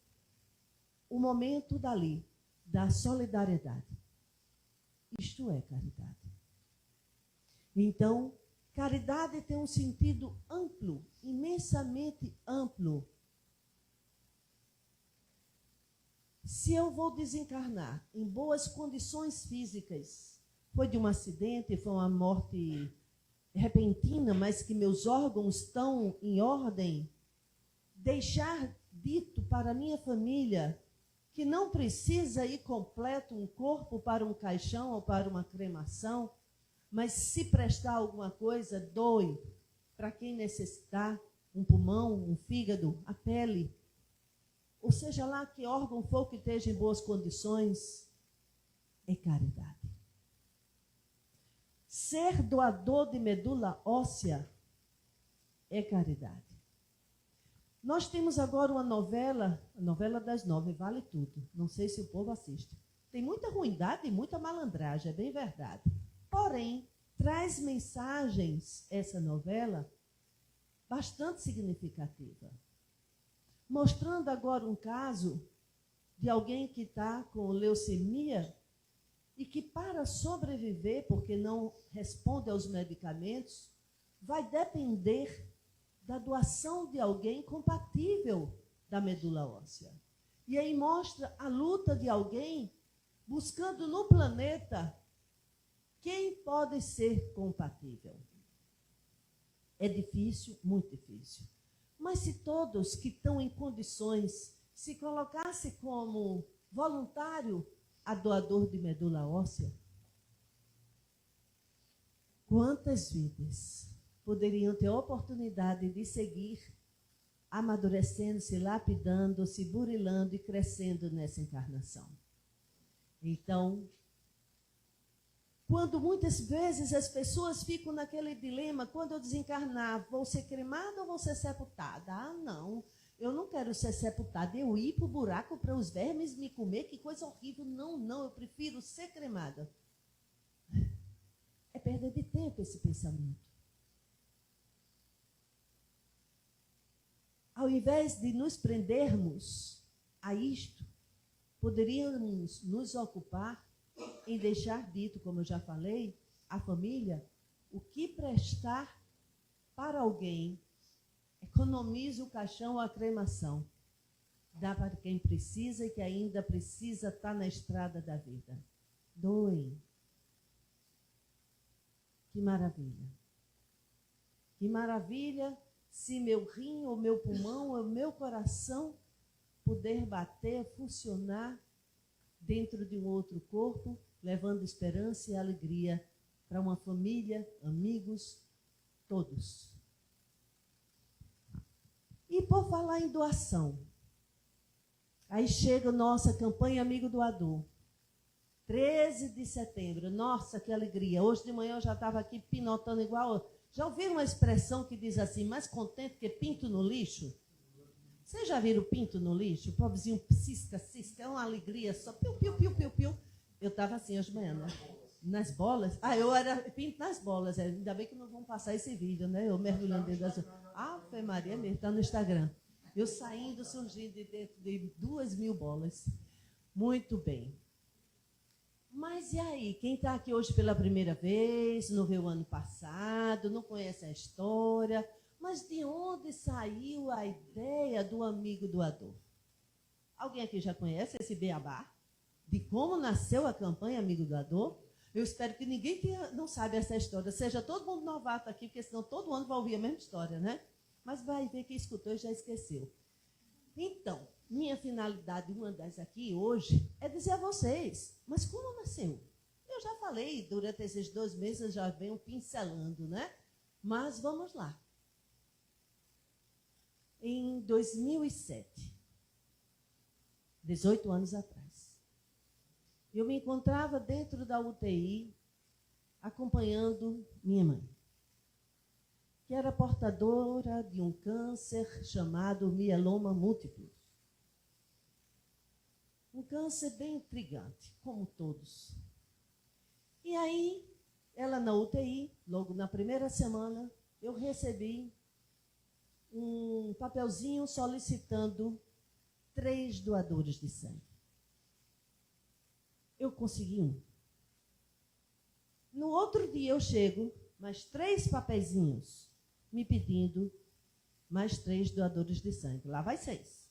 o momento dali, da solidariedade. Isto é caridade. Então, caridade tem um sentido amplo, imensamente amplo. Se eu vou desencarnar em boas condições físicas, foi de um acidente, foi uma morte repentina, mas que meus órgãos estão em ordem, deixar dito para a minha família que não precisa ir completo um corpo para um caixão ou para uma cremação, mas se prestar alguma coisa, doe para quem necessitar, um pulmão, um fígado, a pele, ou seja lá que órgão for que esteja em boas condições, é caridade. Ser doador de medula óssea é caridade. Nós temos agora uma novela, a novela das 9, vale tudo. Não sei se o povo assiste. Tem muita ruindade e muita malandragem, é bem verdade. Porém, traz mensagens, essa novela, bastante significativa. Mostrando agora um caso de alguém que está com leucemia e que, para sobreviver, porque não responde aos medicamentos, vai depender da doação de alguém compatível da medula óssea. E aí mostra a luta de alguém buscando no planeta quem pode ser compatível. É difícil, muito difícil. Mas se todos que estão em condições se colocassem como voluntário a doador de medula óssea, quantas vidas poderiam ter a oportunidade de seguir amadurecendo, se lapidando, se burilando e crescendo nessa encarnação? Então, quando muitas vezes as pessoas ficam naquele dilema, quando eu desencarnar, vou ser cremada ou vou ser sepultada? Ah, não, eu não quero ser sepultada, eu ir para o buraco para os vermes me comer, que coisa horrível. Não, eu prefiro ser cremada. É perda de tempo esse pensamento. Ao invés de nos prendermos a isto, poderíamos nos ocupar em deixar dito, como eu já falei, à família, o que prestar para alguém. Economize o caixão ou a cremação. Dá para quem precisa e que ainda precisa estar na estrada da vida. Doem. Que maravilha. Que maravilha se meu rim, ou meu pulmão, ou meu coração puder bater, funcionar dentro de um outro corpo, levando esperança e alegria para uma família, amigos, todos. E por falar em doação, aí chega a nossa campanha Amigo Doador. 13 de setembro, nossa, que alegria. Hoje de manhã eu já estava aqui pinotando igual. Já ouviram uma expressão que diz assim, mais contente que pinto no lixo? Vocês já viram pinto no lixo? O pobrezinho cisca, é uma alegria só. Piu, piu, piu, piu, piu. Eu estava assim hoje de manhã, né? Nas bolas. Ah, eu era pinto nas bolas. Ainda bem que não vão passar esse vídeo, né? Eu mergulhando dentro das... Ave Maria mesmo, está no Instagram. Eu saindo, surgindo de dentro de 2.000 bolas. Muito bem. Mas e aí? Quem está aqui hoje pela primeira vez, não veio o ano passado, não conhece a história, mas de onde saiu a ideia do amigo doador? Alguém aqui já conhece esse beabá? De como nasceu a campanha Amigo Doador? Eu espero que ninguém não saiba essa história, seja todo mundo novato aqui, porque senão todo ano vai ouvir a mesma história, né? Mas vai ver que escutou e já esqueceu. Então, minha finalidade, uma das aqui hoje, é dizer a vocês, mas como nasceu? Eu já falei, durante esses 2 meses eu já venho pincelando, né? Mas vamos lá. Em 2007, 18 anos atrás, eu me encontrava dentro da UTI, acompanhando minha mãe, que era portadora de um câncer chamado mieloma múltiplo. Um câncer bem intrigante, como todos. E aí, ela na UTI, logo na primeira semana, eu recebi um papelzinho solicitando 3 doadores de sangue. Eu consegui um. No outro dia eu chego, mais 3 papeizinhos, me pedindo mais 3 doadores de sangue. Lá vai 6.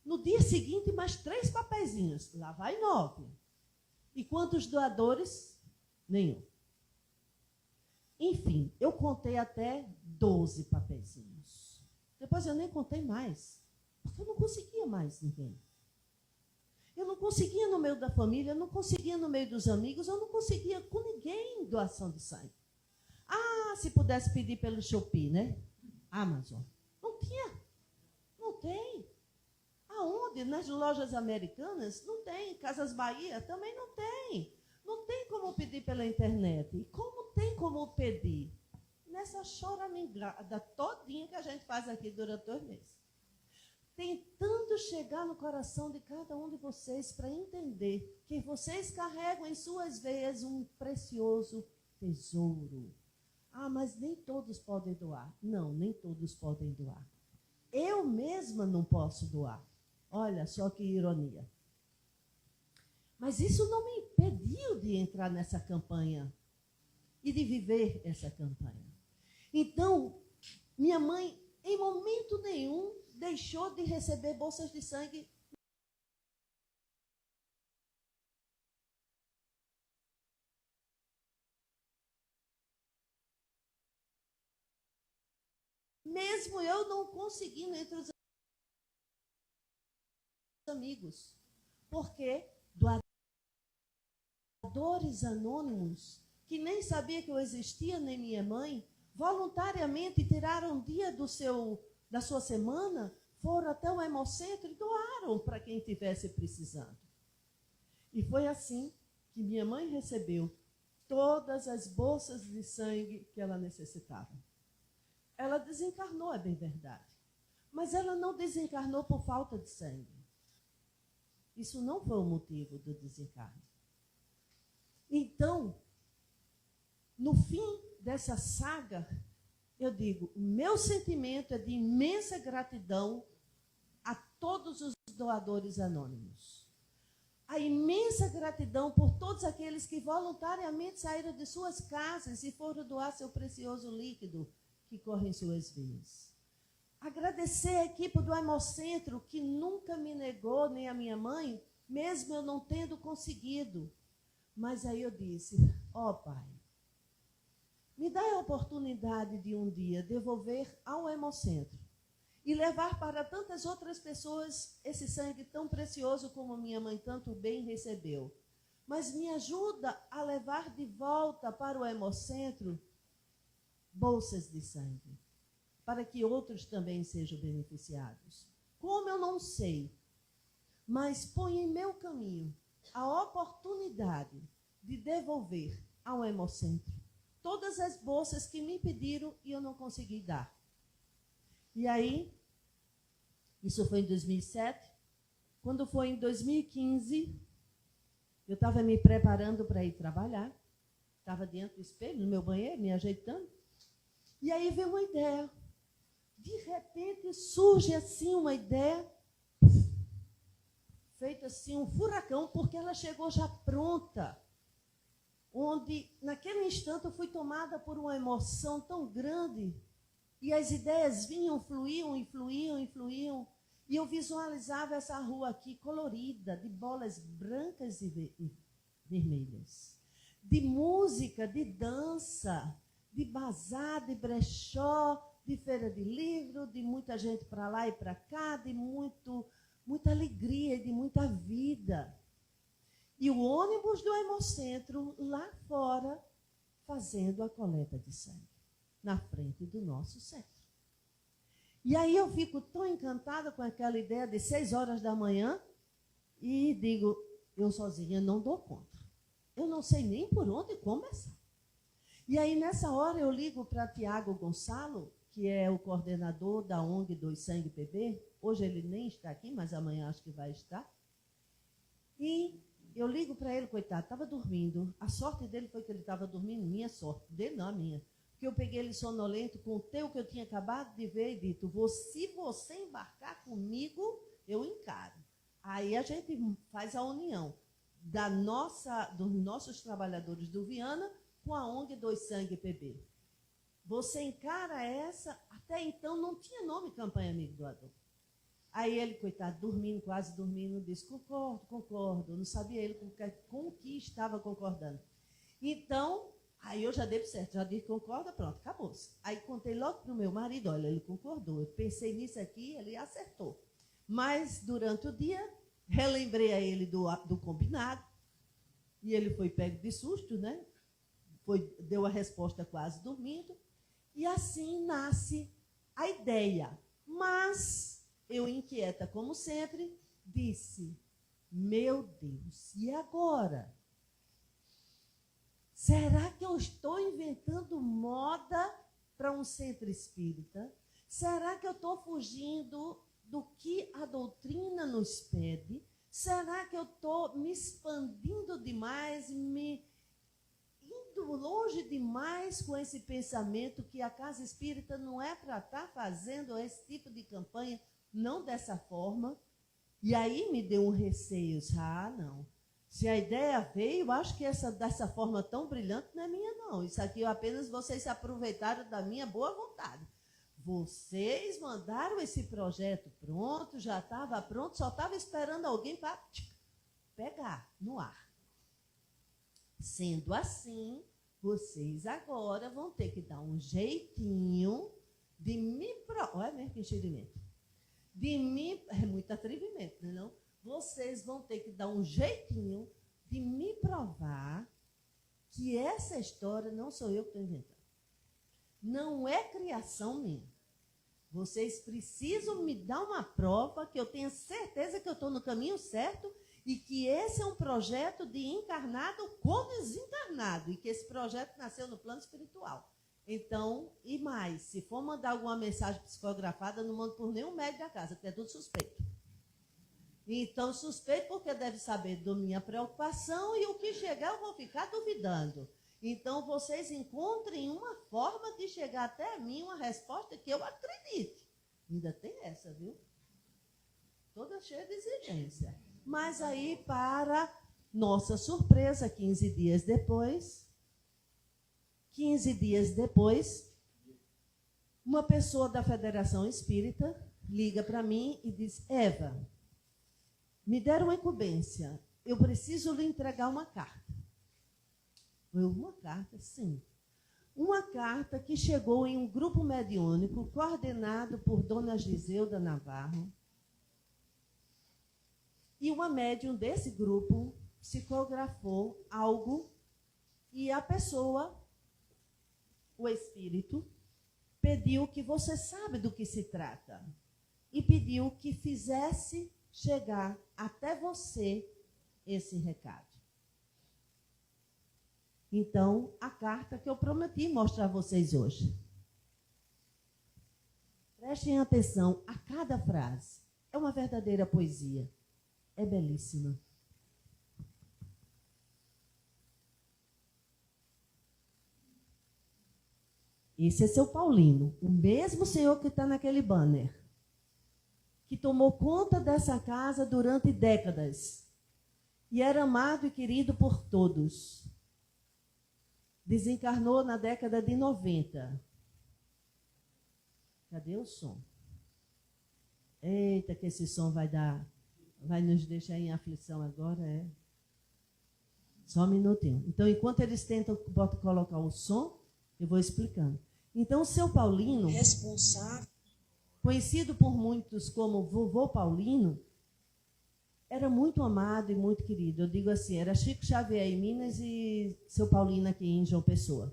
No dia seguinte, mais 3 papeizinhos. Lá vai 9. E quantos doadores? Nenhum. Enfim, eu contei até 12 papeizinhos. Depois eu nem contei mais, porque eu não conseguia mais ninguém. Eu não conseguia no meio da família, eu não conseguia no meio dos amigos, eu não conseguia com ninguém doação de sangue. Ah, se pudesse pedir pelo Shopee, né? Amazon. Não tinha. Não tem. Aonde? Nas lojas americanas? Não tem. Casas Bahia? Também não tem. Não tem como pedir pela internet. E como tem como pedir? Nessa choramingada todinha que a gente faz aqui durante 2 meses. Tentando chegar no coração de cada um de vocês para entender que vocês carregam em suas veias um precioso tesouro. Ah, mas nem todos podem doar. Não, nem todos podem doar. Eu mesma não posso doar. Olha só que ironia. Mas isso não me impediu de entrar nessa campanha e de viver essa campanha. Então, minha mãe, em momento nenhum, deixou de receber bolsas de sangue. Mesmo eu não conseguindo entre os amigos. Porque doadores anônimos, que nem sabia que eu existia, nem minha mãe, voluntariamente tiraram um dia da sua semana, foram até o Hemocentro e doaram para quem estivesse precisando. E foi assim que minha mãe recebeu todas as bolsas de sangue que ela necessitava. Ela desencarnou, é bem verdade. Mas ela não desencarnou por falta de sangue. Isso não foi o motivo do desencarne. Então, no fim dessa saga, eu digo, o meu sentimento é de imensa gratidão a todos os doadores anônimos. A imensa gratidão por todos aqueles que voluntariamente saíram de suas casas e foram doar seu precioso líquido que corre em suas veias. Agradecer a equipe do Hemocentro que nunca me negou, nem a minha mãe, mesmo eu não tendo conseguido. Mas aí eu disse, ó Pai, me dá a oportunidade de um dia devolver ao Hemocentro e levar para tantas outras pessoas esse sangue tão precioso como minha mãe tanto bem recebeu. Mas me ajuda a levar de volta para o Hemocentro bolsas de sangue, para que outros também sejam beneficiados. Como eu não sei, mas põe em meu caminho a oportunidade de devolver ao Hemocentro todas as bolsas que me pediram e eu não consegui dar. E aí, isso foi em 2007. Quando foi em 2015, eu estava me preparando para ir trabalhar. Estava diante do espelho, no meu banheiro, me ajeitando. E aí veio uma ideia. De repente surge assim uma ideia. feito assim um furacão, porque ela chegou já pronta. Onde, naquele instante, eu fui tomada por uma emoção tão grande. E as ideias vinham, fluíam e fluíam e fluíam. E eu visualizava essa rua aqui colorida, de bolas brancas e vermelhas. De música, de dança, de bazar, de brechó, de feira de livro, de muita gente para lá e para cá, de muita alegria, de muita vida. E o ônibus do Hemocentro lá fora fazendo a coleta de sangue, na frente do nosso centro. E aí eu fico tão encantada com aquela ideia de 6 horas da manhã e digo, eu sozinha não dou conta. Eu não sei nem por onde começar. E aí nessa hora eu ligo para Tiago Gonçalo, que é o coordenador da ONG Doe Sangue PB. Hoje ele nem está aqui, mas amanhã acho que vai estar. E eu ligo para ele, coitado, estava dormindo. A sorte dele foi que ele estava dormindo, minha sorte. Dele não, a minha. Porque eu peguei ele sonolento, contei o que eu tinha acabado de ver e dito, se você embarcar comigo, eu encaro. Aí a gente faz a união dos nossos trabalhadores do Viana com a ONG Doe Sangue PB. Você encara essa, até então não tinha nome Campanha Amigo Doador. Aí ele, coitado, dormindo, quase dormindo, disse, concordo. Eu não sabia ele com o que estava concordando. Então, aí eu já dei certo, já disse concorda, pronto, acabou-se. Aí contei logo para o meu marido, olha, ele concordou. Eu pensei nisso aqui, ele acertou. Mas, durante o dia, relembrei a ele do combinado, e ele foi pego de susto, né? Deu a resposta quase dormindo, e assim nasce a ideia. Mas eu, inquieta como sempre, disse, meu Deus, e agora? Será que eu estou inventando moda para um centro espírita? Será que eu estou fugindo do que a doutrina nos pede? Será que eu estou me expandindo demais, me indo longe demais com esse pensamento que a Casa Espírita não é para estar fazendo esse tipo de campanha, não dessa forma? E aí me deu um receio, não. Se a ideia veio, eu acho que dessa forma tão brilhante não é minha, não. Isso aqui apenas vocês se aproveitaram da minha boa vontade. Vocês mandaram esse projeto pronto, já estava pronto, só estava esperando alguém para pegar no ar. Sendo assim, vocês agora vão ter que dar um jeitinho de me... Olha mesmo que enchimento. É muito atrevimento, não é não? Vocês vão ter que dar um jeitinho de me provar que essa história não sou eu que estou inventando. Não é criação minha. Vocês precisam me dar uma prova que eu tenha certeza que eu estou no caminho certo e que esse é um projeto de encarnado com desencarnado e que esse projeto nasceu no plano espiritual. Então, e mais, se for mandar alguma mensagem psicografada, não mando por nenhum médico da casa, porque é tudo suspeito. Então, suspeito porque deve saber da minha preocupação e o que chegar eu vou ficar duvidando. Então, vocês encontrem uma forma de chegar até mim, uma resposta que eu acredite. Ainda tem essa, viu? Toda cheia de exigência. Mas aí, para nossa surpresa, 15 dias depois, uma pessoa da Federação Espírita liga para mim e diz, Eva, me deram uma incumbência, eu preciso lhe entregar uma carta. Uma carta, sim. Uma carta que chegou em um grupo mediúnico coordenado por Dona Giseuda Navarro. E uma médium desse grupo psicografou algo e a pessoa, o espírito, pediu que você sabe do que se trata e pediu que fizesse chegar até você esse recado. Então, a carta que eu prometi mostrar a vocês hoje. Prestem atenção a cada frase. É uma verdadeira poesia. É belíssima. Esse é seu Paulino, o mesmo senhor que está naquele banner. que tomou conta dessa casa durante décadas e era amado e querido por todos. Desencarnou na década de 90. Cadê o som? Eita, que esse som vai nos deixar em aflição agora, é. Só um minutinho. Então, enquanto eles tentam colocar o som, eu vou explicando. Então, o seu Paulino, responsável, conhecido por muitos como Vovô Paulino, era muito amado e muito querido. Eu digo assim, era Chico Xavier em Minas e seu Paulino aqui em João Pessoa.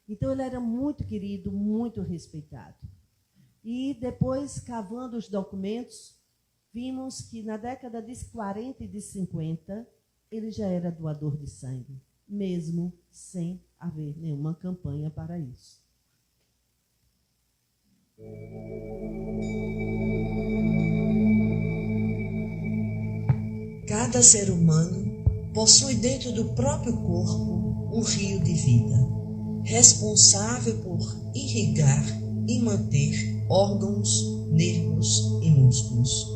Então, ele era muito querido, muito respeitado. E depois, cavando os documentos, vimos que na década de 40 e de 50, ele já era doador de sangue, mesmo sem haver nenhuma campanha para isso. cada ser humano possui dentro do próprio corpo um rio de vida, responsável por irrigar e manter órgãos, nervos e músculos.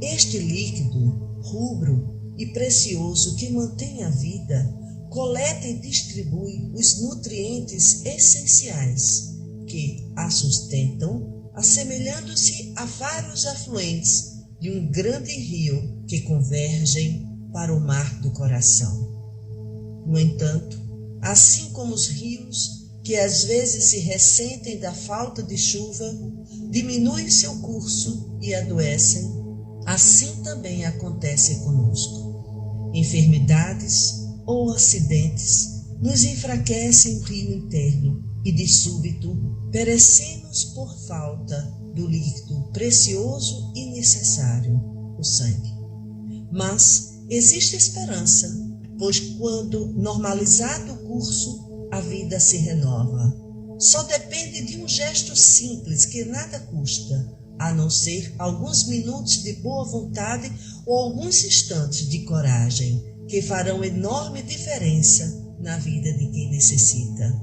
Este líquido, rubro e precioso que mantém a vida, coleta e distribui os nutrientes essenciais que a sustentam, assemelhando-se a vários afluentes de um grande rio que convergem para o mar do coração. No entanto, assim como os rios, que às vezes se ressentem da falta de chuva, diminuem seu curso e adoecem, assim também acontece conosco. Enfermidades ou acidentes nos enfraquecem o rio interno e, de súbito, perecemos por falta do líquido precioso e necessário, o sangue. Mas existe esperança, pois quando normalizado o curso, a vida se renova. Só depende de um gesto simples que nada custa, a não ser alguns minutos de boa vontade ou alguns instantes de coragem, que farão enorme diferença na vida de quem necessita.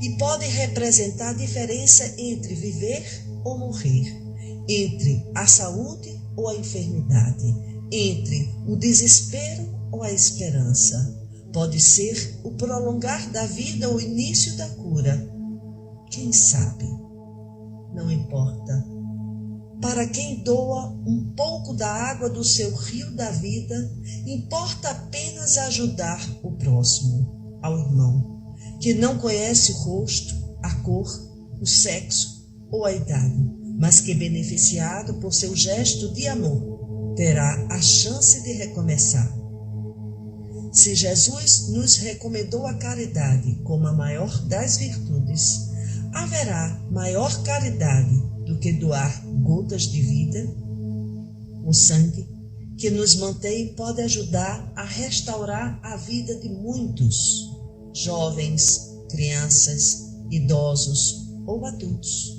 E podem representar a diferença entre viver ou morrer, entre a saúde ou a enfermidade, entre o desespero ou a esperança. Pode ser o prolongar da vida ou o início da cura. Quem sabe? Não importa. Para quem doa um pouco da água do seu rio da vida, importa apenas ajudar o próximo, ao irmão, que não conhece o rosto, a cor, o sexo ou a idade, mas que, beneficiado por seu gesto de amor, terá a chance de recomeçar. Se Jesus nos recomendou a caridade como a maior das virtudes, haverá maior caridade do que doar gotas de vida? O sangue que nos mantém pode ajudar a restaurar a vida de muitos, jovens, crianças, idosos ou adultos.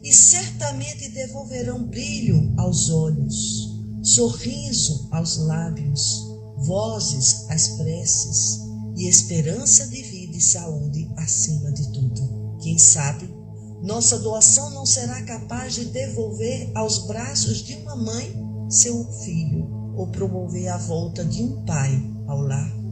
E certamente devolverão brilho aos olhos, sorriso aos lábios, vozes às preces e esperança de vida e saúde acima de tudo. Quem sabe, nossa doação não será capaz de devolver aos braços de uma mãe seu filho ou promover a volta de um pai ao lar.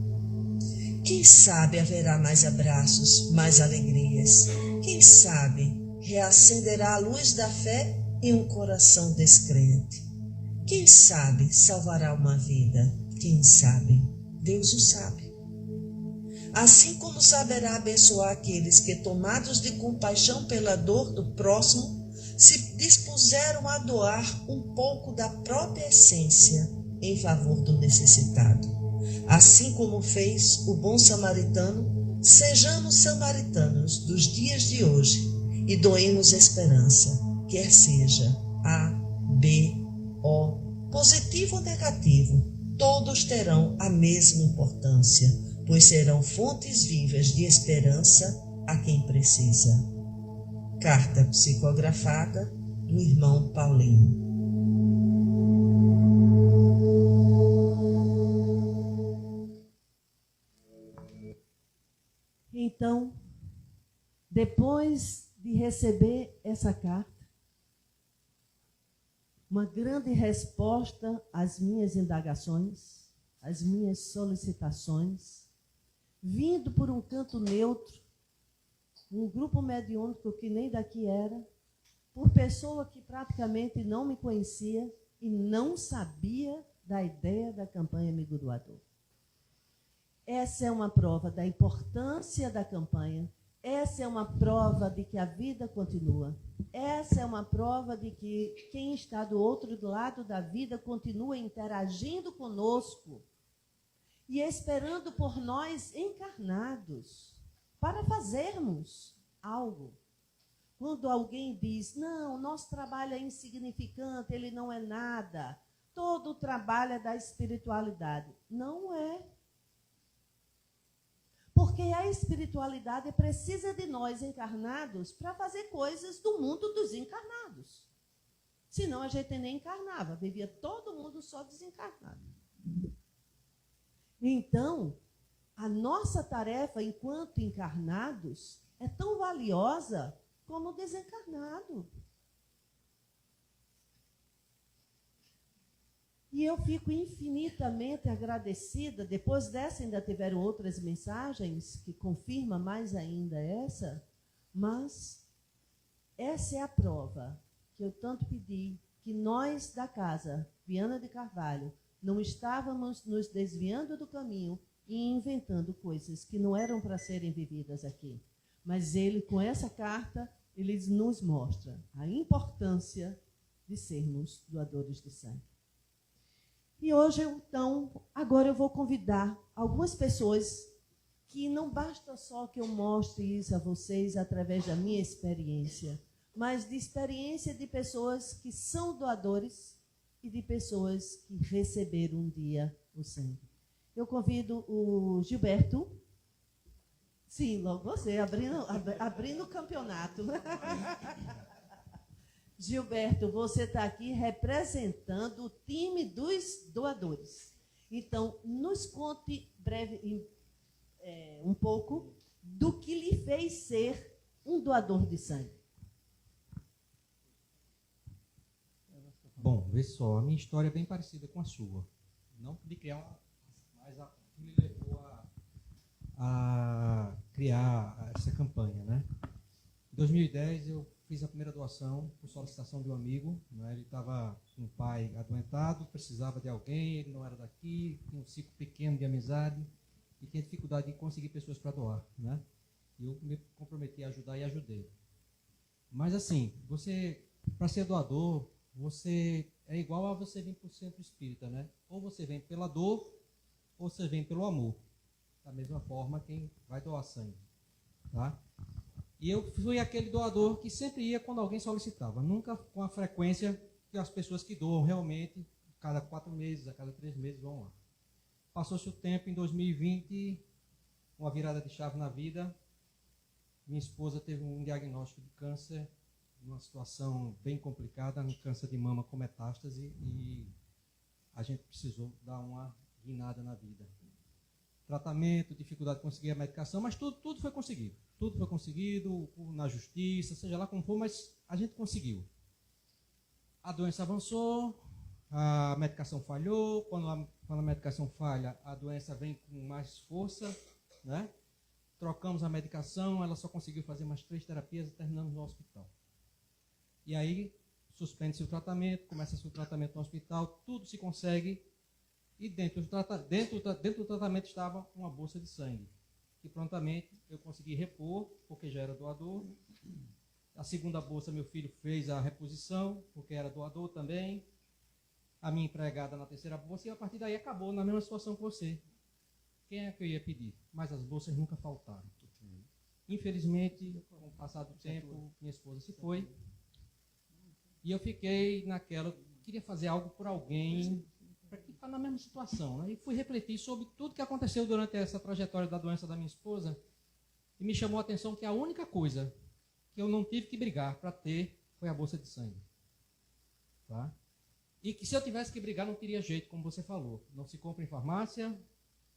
Quem sabe haverá mais abraços, mais alegrias. Quem sabe reacenderá a luz da fé em um coração descrente. Quem sabe salvará uma vida. Quem sabe? Deus o sabe. Assim como saberá abençoar aqueles que, tomados de compaixão pela dor do próximo, se dispuseram a doar um pouco da própria essência em favor do necessitado. Assim como fez o bom samaritano, sejamos samaritanos dos dias de hoje e doemos esperança, quer seja A, B, O, positivo ou negativo, todos terão a mesma importância, pois serão fontes vivas de esperança a quem precisa. Carta psicografada do irmão Paulino. Então, depois de receber essa carta, uma grande resposta às minhas indagações, às minhas solicitações, vindo por um canto neutro, um grupo mediúnico que nem daqui era, por pessoa que praticamente não me conhecia e não sabia da ideia da campanha Amigo Doador. Essa é uma prova da importância da campanha, essa é uma prova de que a vida continua, essa é uma prova de que quem está do outro lado da vida continua interagindo conosco e esperando por nós encarnados para fazermos algo. Quando alguém diz, não, nosso trabalho é insignificante, ele não é nada, todo o trabalho é da espiritualidade. Não é. Porque a espiritualidade precisa de nós encarnados para fazer coisas do mundo dos encarnados. Senão a gente nem encarnava, vivia todo mundo só desencarnado. Então, a nossa tarefa enquanto encarnados é tão valiosa como o desencarnado. E eu fico infinitamente agradecida. Depois dessa ainda tiveram outras mensagens que confirmam mais ainda essa, mas essa é a prova que eu tanto pedi, que nós da casa Viana de Carvalho não estávamos nos desviando do caminho e inventando coisas que não eram para serem vividas aqui. Mas ele, com essa carta, ele nos mostra a importância de sermos doadores de sangue. E hoje, então, agora eu vou convidar algumas pessoas que não basta só que eu mostre isso a vocês através da minha experiência, mas de experiência de pessoas que são doadores e de pessoas que receberam um dia o sangue. Eu convido o Gilberto. Sim, logo você, abrindo o campeonato. Gilberto, você está aqui representando o time dos doadores. Então, nos conte um pouco do que lhe fez ser um doador de sangue. Bom, vê só, a minha história é bem parecida com a sua. Não de criar uma, mas a que me levou a criar essa campanha, né? Em 2010 eu fiz a primeira doação por solicitação de um amigo, né? Ele estava com um pai adoentado, precisava de alguém, ele não era daqui, tinha um ciclo pequeno de amizade e tinha dificuldade em conseguir pessoas para doar, né? E eu me comprometi a ajudar e ajudei. Mas assim, você, para ser doador, você é igual a você vir para o centro espírita, né? Ou você vem pela dor, ou você vem pelo amor. Da mesma forma, quem vai doar sangue, tá? E eu fui aquele doador que sempre ia quando alguém solicitava, nunca com a frequência que as pessoas que doam realmente, a cada 4 meses, a cada 3 meses vão lá. Passou-se o tempo, em 2020, uma virada de chave na vida, minha esposa teve um diagnóstico de câncer, numa situação bem complicada, um câncer de mama com metástase, e a gente precisou dar uma guinada na vida. Tratamento, dificuldade de conseguir a medicação, mas tudo foi conseguido. Tudo foi conseguido na justiça, seja lá como for, mas a gente conseguiu. A doença avançou, a medicação falhou, quando a medicação falha, a doença vem com mais força, né? Trocamos a medicação, ela só conseguiu fazer mais 3 terapias e terminamos no hospital. E aí, suspende-se o tratamento, começa-se o tratamento no hospital, tudo se consegue, e dentro do tratamento estava uma bolsa de sangue, que prontamente eu consegui repor, porque já era doador. A segunda bolsa, meu filho fez a reposição, porque era doador também. A minha empregada na terceira bolsa, e a partir daí acabou na mesma situação que você. Quem é que eu ia pedir? Mas as bolsas nunca faltaram. Infelizmente, com o passar do tempo, minha esposa se foi. E eu fiquei naquela, queria fazer algo por alguém, para que está na mesma situação, né? E fui refletir sobre tudo que aconteceu durante essa trajetória da doença da minha esposa, e me chamou a atenção que a única coisa que eu não tive que brigar para ter foi a bolsa de sangue. Tá? E que se eu tivesse que brigar não teria jeito, como você falou. Não se compra em farmácia,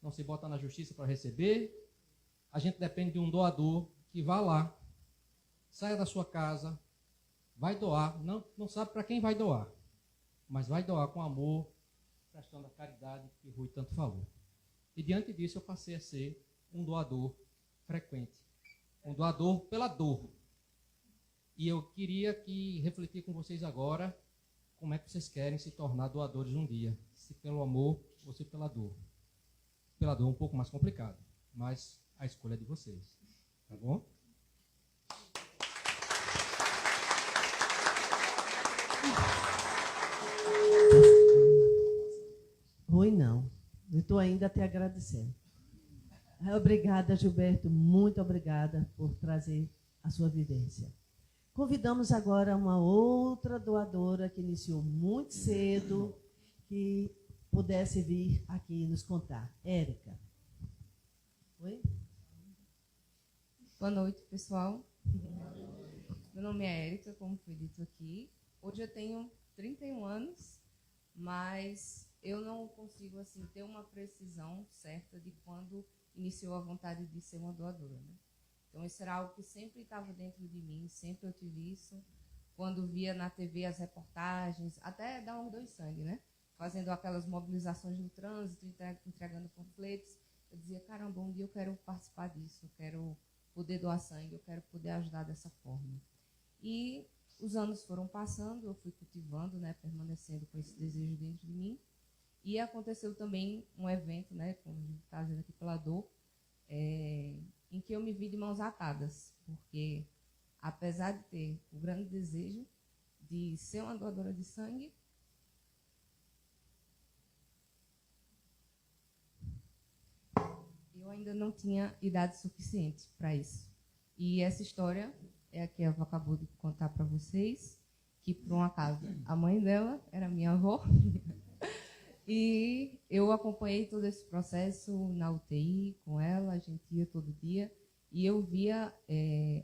não se bota na justiça para receber. A gente depende de um doador que vá lá, saia da sua casa, vai doar, não sabe para quem vai doar. mas vai doar com amor, prestando a caridade que Rui tanto falou. E diante disso eu passei a ser um doador frequente, um doador pela dor. E eu queria refletir com vocês agora como é que vocês querem se tornar doadores um dia, se pelo amor ou se pela dor. Pela dor é um pouco mais complicado, mas a escolha é de vocês, tá bom? Rui, não. Eu estou ainda te agradecendo. Obrigada, Gilberto. Muito obrigada por trazer a sua vivência. Convidamos agora uma outra doadora que iniciou muito cedo, que pudesse vir aqui nos contar. Érica. Oi? Boa noite, pessoal. Meu nome é Érica, como foi dito aqui. Hoje eu tenho 31 anos, mas eu não consigo assim ter uma precisão certa de quando iniciou a vontade de ser uma doadora, né? Então, isso era algo que sempre estava dentro de mim, sempre eu tive isso. Quando via na TV as reportagens, até da Ordem de Sangue, né? Fazendo aquelas mobilizações no trânsito, entregando panfletos, eu dizia, caramba, um dia eu quero participar disso, eu quero poder doar sangue, eu quero poder ajudar dessa forma. E os anos foram passando, eu fui cultivando, né, permanecendo com esse desejo dentro de mim. E aconteceu também um evento, né, como a gente está dizendo aqui pela dor, em que eu me vi de mãos atadas, porque apesar de ter o grande desejo de ser uma doadora de sangue, eu ainda não tinha idade suficiente para isso. E essa história é a que a Eva acabou de contar para vocês, que por um acaso a mãe dela era minha avó. E eu acompanhei todo esse processo na UTI com ela, a gente ia todo dia, e eu via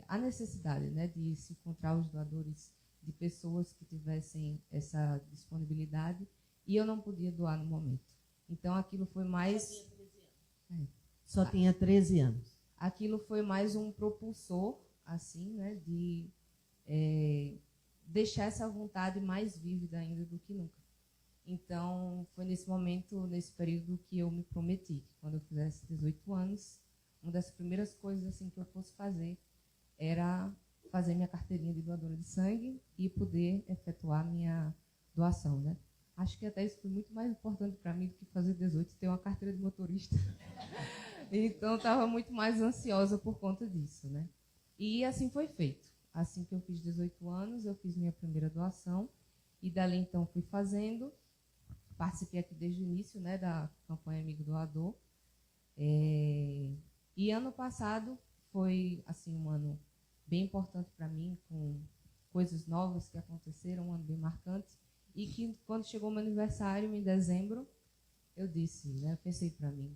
a necessidade, né, de se encontrar os doadores, de pessoas que tivessem essa disponibilidade, e eu não podia doar no momento. Então, aquilo foi mais... Só tinha 13 anos. Aquilo foi mais um propulsor, assim, né, de deixar essa vontade mais vívida ainda do que nunca. Então, foi nesse momento, nesse período, que eu me prometi que quando eu fizesse 18 anos, uma das primeiras coisas assim que eu fosse fazer era fazer minha carteirinha de doadora de sangue e poder efetuar minha doação, né? Acho que até isso foi muito mais importante para mim do que fazer 18 e ter uma carteira de motorista. Então, eu estava muito mais ansiosa por conta disso, né? E assim foi feito. Assim que eu fiz 18 anos, eu fiz minha primeira doação e dali então fui fazendo. Participei aqui desde o início, né, da campanha Amigo Doador. E ano passado foi assim um ano bem importante para mim, com coisas novas que aconteceram, um ano bem marcante. E que quando chegou o meu aniversário, em dezembro, eu disse, né, eu pensei para mim,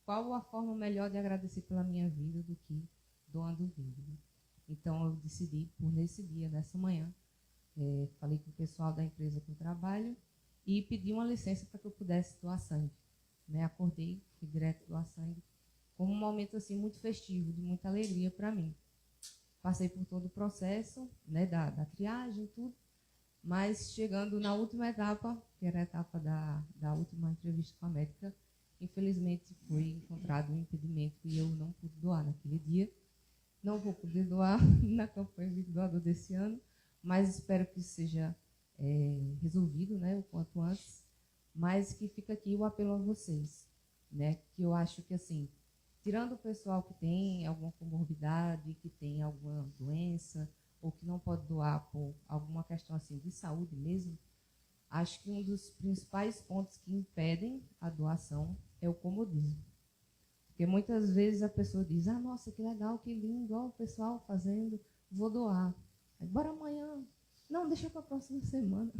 qual a forma melhor de agradecer pela minha vida do que doando vida, né? Então eu decidi, por nesse dia, nessa manhã, falei com o pessoal da empresa que eu trabalho e pedi uma licença para que eu pudesse doar sangue, né? Acordei, fui direto doar sangue, como um momento assim muito festivo, de muita alegria para mim. Passei por todo o processo, né, da triagem e tudo, mas chegando na última etapa, que era a etapa da última entrevista com a médica, infelizmente foi encontrado um impedimento e eu não pude doar naquele dia. Não vou poder doar na campanha de doador desse ano, mas espero que isso seja resolvido, né, o quanto antes. Mas que fica aqui o apelo a vocês, né, que eu acho que, assim, tirando o pessoal que tem alguma comorbidade, que tem alguma doença, ou que não pode doar por alguma questão assim de saúde mesmo, acho que um dos principais pontos que impedem a doação é o comodismo. Porque muitas vezes a pessoa diz, nossa, que legal, que lindo, ó, o pessoal fazendo, vou doar. Aí, bora amanhã. Não, deixa para a próxima semana.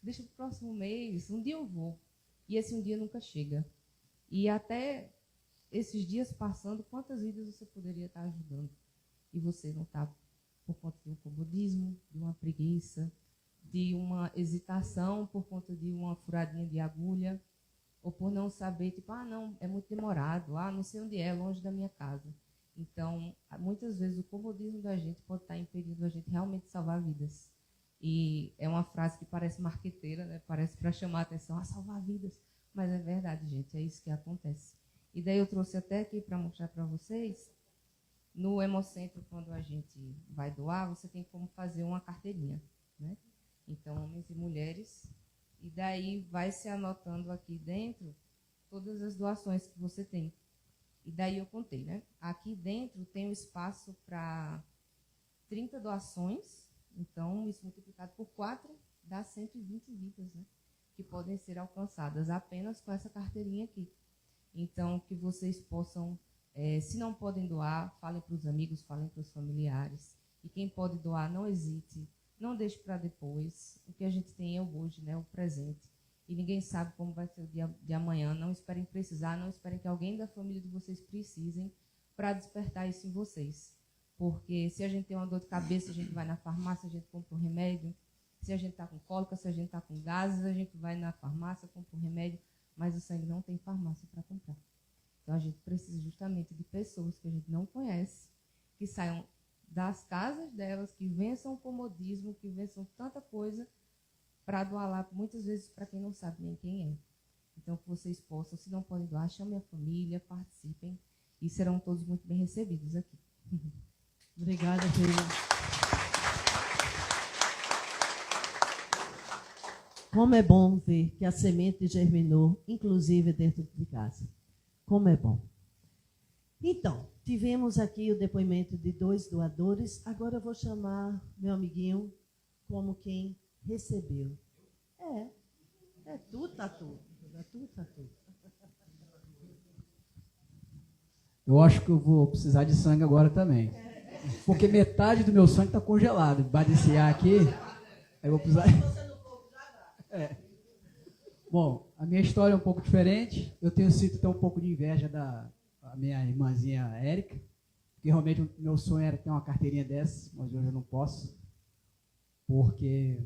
Deixa para o próximo mês. Um dia eu vou. E esse um dia nunca chega. E até esses dias passando, quantas vidas você poderia estar ajudando? E você não está, por conta de um comodismo, de uma preguiça, de uma hesitação por conta de uma furadinha de agulha, ou por não saber, tipo, não, é muito demorado, não sei onde é longe da minha casa. Então, muitas vezes o comodismo da gente pode estar impedindo a gente realmente salvar vidas. E é uma frase que parece marqueteira, né? Parece para chamar a atenção, salvar vidas. Mas é verdade, gente, é isso que acontece. E daí eu trouxe até aqui para mostrar para vocês, no Hemocentro, quando a gente vai doar, você tem como fazer uma carteirinha, né? Então, homens e mulheres, e daí vai se anotando aqui dentro todas as doações que você tem. E daí eu contei, né? Aqui dentro tem um espaço para 30 doações, então isso multiplicado por 4 dá 120 vidas, né? Que podem ser alcançadas apenas com essa carteirinha aqui. Então, que vocês possam, se não podem doar, falem para os amigos, falem para os familiares. E quem pode doar, não hesite, não deixe para depois. O que a gente tem é o hoje, né? O presente. E ninguém sabe como vai ser o dia de amanhã. Não esperem precisar, não esperem que alguém da família de vocês precisem para despertar isso em vocês. Porque se a gente tem uma dor de cabeça, a gente vai na farmácia, a gente compra um remédio. Se a gente está com cólica, se a gente está com gases, a gente vai na farmácia, compra um remédio. Mas o sangue não tem farmácia para comprar. Então, a gente precisa justamente de pessoas que a gente não conhece, que saiam das casas delas, que vençam o comodismo, que vençam tanta coisa, para doar lá, muitas vezes, para quem não sabe nem quem é. Então, que vocês possam, se não podem doar, chamem a família, participem, e serão todos muito bem recebidos aqui. Obrigada, Sheila. Como é bom ver que a semente germinou, inclusive dentro de casa. Como é bom. Então, tivemos aqui o depoimento de 2 doadores. Agora eu vou chamar meu amiguinho como quem recebeu. É tu, Tatu. É tu, Tatu. Eu acho que eu vou precisar de sangue agora também. Porque metade do meu sangue está congelado. Debaixo desse ar aqui, aí eu vou precisar... Bom, a minha história é um pouco diferente. Eu tenho sido até um pouco de inveja da minha irmãzinha Érica, porque realmente o meu sonho era ter uma carteirinha dessas, mas hoje eu não posso. Porque...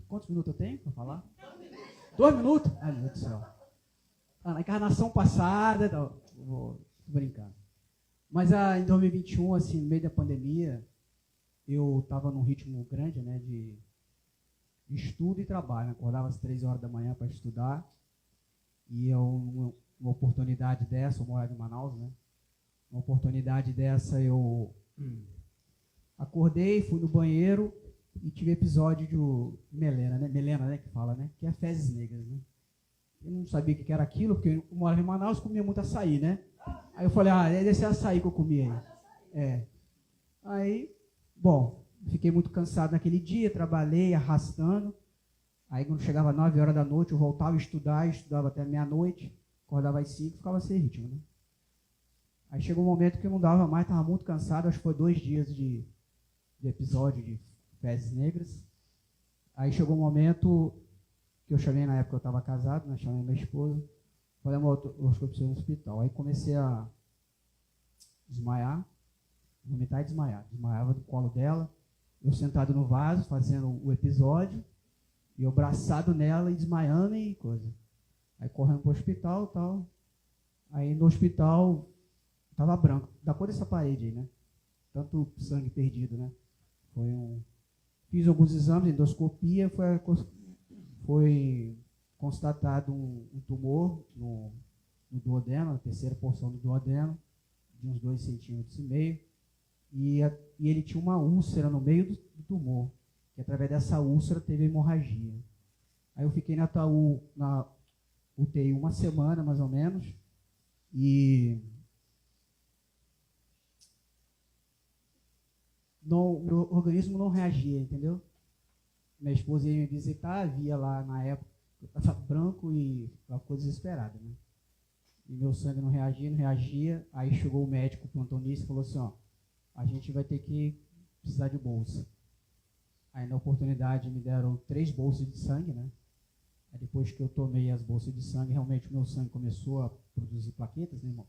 Quantos minutos eu tenho para falar? 2 minutos? Ai, meu Deus do céu. Na encarnação passada, tô brincando. Mas em 2021, assim, no meio da pandemia, eu estava num ritmo grande, né, de estudo e trabalho. Eu acordava às 3 horas da manhã para estudar. E uma oportunidade dessa, eu morava em Manaus, né? Uma oportunidade dessa, eu acordei, fui no banheiro e tive episódio de melena, né? Melena, né, que fala, né? Que é fezes negras, né? Eu não sabia o que era aquilo, porque eu morava em Manaus, comia muito açaí, né? Aí eu falei, é esse açaí que eu comi aí. Aí, bom, fiquei muito cansado naquele dia, trabalhei arrastando. Aí quando chegava 9 horas da noite, eu voltava a estudar, estudava até meia-noite, acordava às 5, ficava sem ritmo, né? Aí chegou um momento que eu não dava mais, estava muito cansado, acho que foi 2 dias de episódio de fezes negras. Aí chegou um momento que eu chamei, na época eu estava casado, né? Chamei minha esposa, falei, amor, eu acho que eu preciso ir no hospital. Aí comecei a desmaiar, vomitar e desmaiar. Desmaiava do colo dela, eu sentado no vaso, fazendo o episódio, e eu abraçado nela e desmaiando e coisa. Aí correndo para o hospital e tal. Aí no hospital, estava branco, da cor dessa parede aí, né? Tanto sangue perdido, né? Fiz alguns exames, endoscopia, foi constatado um tumor no duodeno, na terceira porção do duodeno, de uns 2,5 centímetros. E ele tinha uma úlcera no meio do tumor, que através dessa úlcera teve hemorragia. Aí eu fiquei na UTI 1 semana, mais ou menos, e meu organismo não reagia, entendeu? Minha esposa ia me visitar, via lá na época, eu estava branco e ficava desesperada, né? E meu sangue não reagia, aí chegou o médico plantonista e falou assim, a gente vai ter que precisar de bolsa. Aí na oportunidade me deram 3 bolsas de sangue, né? Aí depois que eu tomei as bolsas de sangue, realmente o meu sangue começou a produzir plaquetas, né, irmão?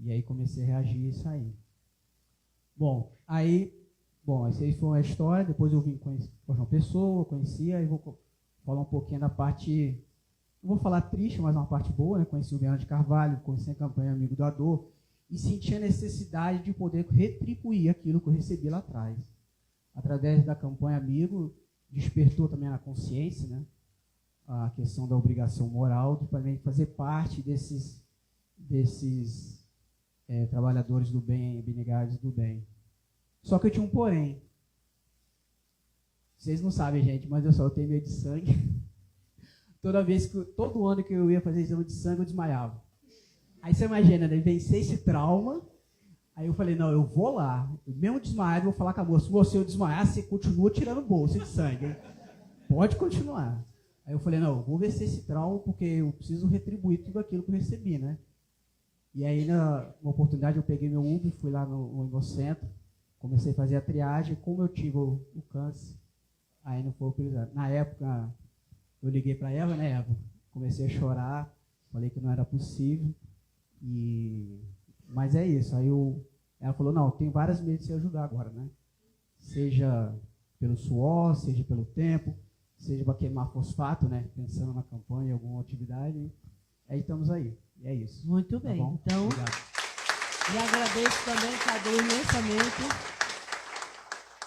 E aí comecei a reagir e sair. Essa aí foi uma história, depois eu vim conhecer João Pessoa, conhecia, aí vou falar um pouquinho da parte, não vou falar triste, mas uma parte boa, né? Conheci o Leandro de Carvalho, conheci a campanha Amigo Doador, e senti a necessidade de poder retribuir aquilo que eu recebi lá atrás. Através da campanha Amigo, despertou também na consciência, né? A questão da obrigação moral de também fazer parte desses trabalhadores do bem, abnegados do bem. Só que eu tinha um porém. Vocês não sabem, gente, mas eu tenho medo de sangue. Todo ano que eu ia fazer exame de sangue, eu desmaiava. Aí você imagina, né? Vencer esse trauma. Aí eu falei, não, eu vou lá. Mesmo desmaiado, eu vou falar com a moça, se eu desmaiar, você continua tirando bolsa de sangue, hein? Pode continuar. Aí eu falei, não, eu vou vencer esse trauma porque eu preciso retribuir tudo aquilo que eu recebi, né? E aí, numa oportunidade, eu peguei meu Uber, fui lá no Hemocentro, comecei a fazer a triagem. Como eu tive o câncer, aí não foi autorizado. Na época, eu liguei para Eva, né, Eva? Comecei a chorar, falei que não era possível. Mas é isso. Aí ela falou, não, tem várias meios de se ajudar agora, né? Seja pelo suor, seja pelo tempo, seja para queimar fosfato, né? Pensando na campanha, alguma atividade. Aí estamos aí. E é isso. Muito bem. Tá bom? Então, obrigado. e agradeço também, Cadu, imensamente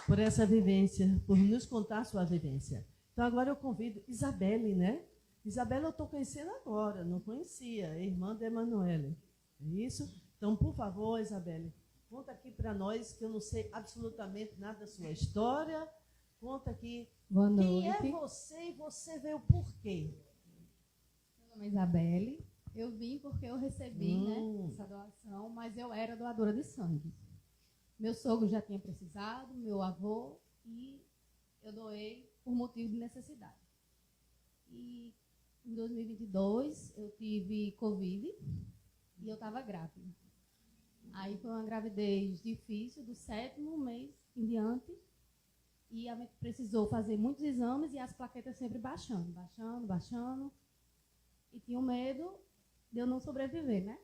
por essa vivência, por nos contar a sua vivência. Então, agora eu convido Isabelle, né? Isabelle eu estou conhecendo agora, não conhecia, irmã de Emanuele. É isso? Então, por favor, Isabelle, conta aqui para nós, que eu não sei absolutamente nada da sua história. Conta aqui. Boa noite. Quem é você e você veio por quê? Meu nome é Isabelle. Eu vim porque eu recebi essa doação, mas eu era doadora de sangue. Meu sogro já tinha precisado, meu avô, e eu doei por motivo de necessidade. E em 2022 eu tive Covid e eu estava grávida. Aí foi uma gravidez difícil, do 7º mês em diante, e a gente precisou fazer muitos exames e as plaquetas sempre baixando. E tinha medo de eu não sobreviver, né?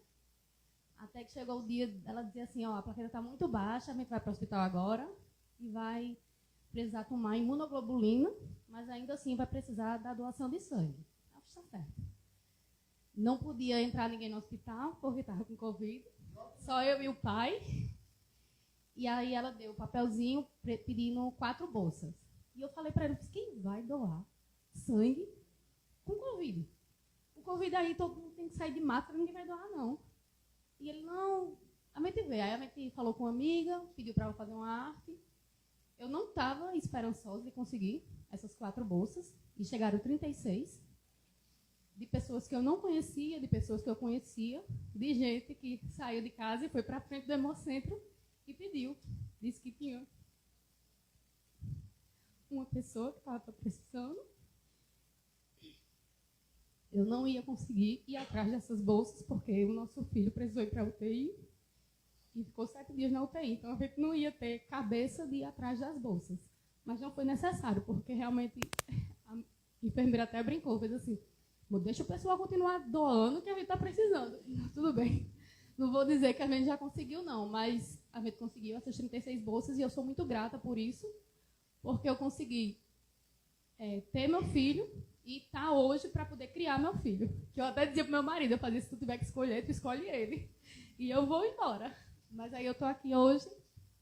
Até que chegou o dia, ela dizia assim, ó, a plaqueta está muito baixa, a gente vai para o hospital agora e vai precisar tomar imunoglobulina, mas ainda assim vai precisar da doação de sangue. Acho que está certo. Não podia entrar ninguém no hospital, porque estava com Covid, só eu e o pai. E aí ela deu o papelzinho pedindo 4 bolsas. E eu falei para ele, quem vai doar sangue com Covid? O Covid aí todo mundo tem que sair de máscara, ninguém vai doar, não. E ele, não, a gente vê. Aí a gente falou com uma amiga, pediu para ela fazer uma arte. Eu não estava esperançosa de conseguir essas 4 bolsas. E chegaram 36. De pessoas que eu não conhecia, de pessoas que eu conhecia, de gente que saiu de casa e foi para frente do Hemocentro e pediu. Disse que tinha uma pessoa que estava precisando. Eu não ia conseguir ir atrás dessas bolsas, porque o nosso filho precisou ir para a UTI e ficou 7 dias na UTI. Então, a gente não ia ter cabeça de ir atrás das bolsas. Mas não foi necessário, porque realmente a enfermeira até brincou, fez assim, deixa o pessoal continuar doando, que a gente está precisando. Tudo bem. Não vou dizer que a gente já conseguiu, não, mas a gente conseguiu essas 36 bolsas e eu sou muito grata por isso, porque eu consegui ter meu filho e tá hoje para poder criar meu filho. Que eu até dizia pro meu marido, eu fazia, se tu tiver que escolher, tu escolhe ele. E eu vou embora. Mas aí eu tô aqui hoje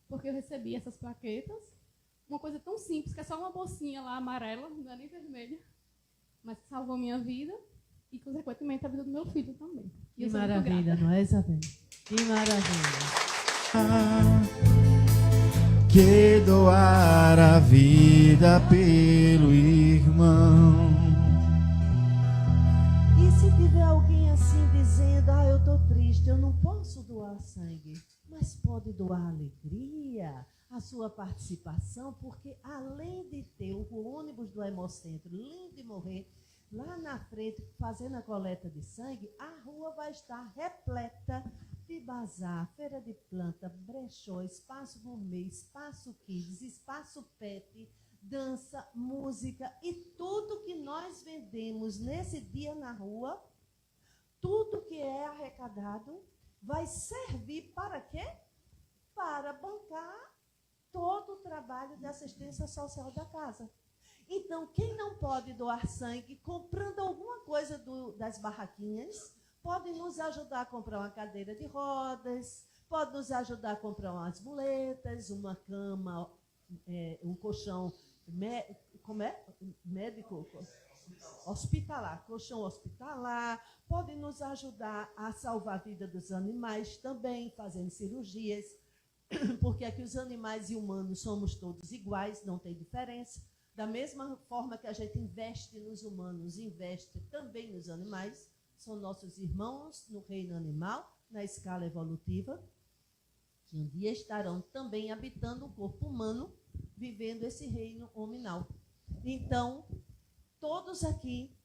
porque eu recebi essas plaquetas. Uma coisa tão simples, que é só uma bolsinha lá amarela, não é nem vermelha, mas que salvou minha vida e, consequentemente, a vida do meu filho também. E Que maravilha, não é, Isabel? Que maravilha. Que doar a vida pelo irmão. E se tiver alguém assim dizendo, eu estou triste, eu não posso doar sangue, mas pode doar alegria, a sua participação, porque além de ter o ônibus do Hemocentro, lindo de morrer, lá na frente, fazendo a coleta de sangue, a rua vai estar repleta de bazar, feira de planta, brechó, espaço gourmet, espaço kids, espaço pet, dança, música e tudo que nós vendemos nesse dia na rua, tudo que é arrecadado vai servir para quê? Para bancar todo o trabalho de assistência social da casa. Então, quem não pode doar sangue, comprando alguma coisa das barraquinhas, pode nos ajudar a comprar uma cadeira de rodas, pode nos ajudar a comprar umas muletas, uma cama, um colchão como é? Médico hospitalar, colchão hospitalar, pode nos ajudar a salvar a vida dos animais também, fazendo cirurgias, porque aqui os animais e humanos somos todos iguais, não tem diferença. Da mesma forma que a gente investe nos humanos, investe também nos animais, são nossos irmãos no reino animal, na escala evolutiva, que um dia estarão também habitando o corpo humano, vivendo esse reino hominal. Então, todos aqui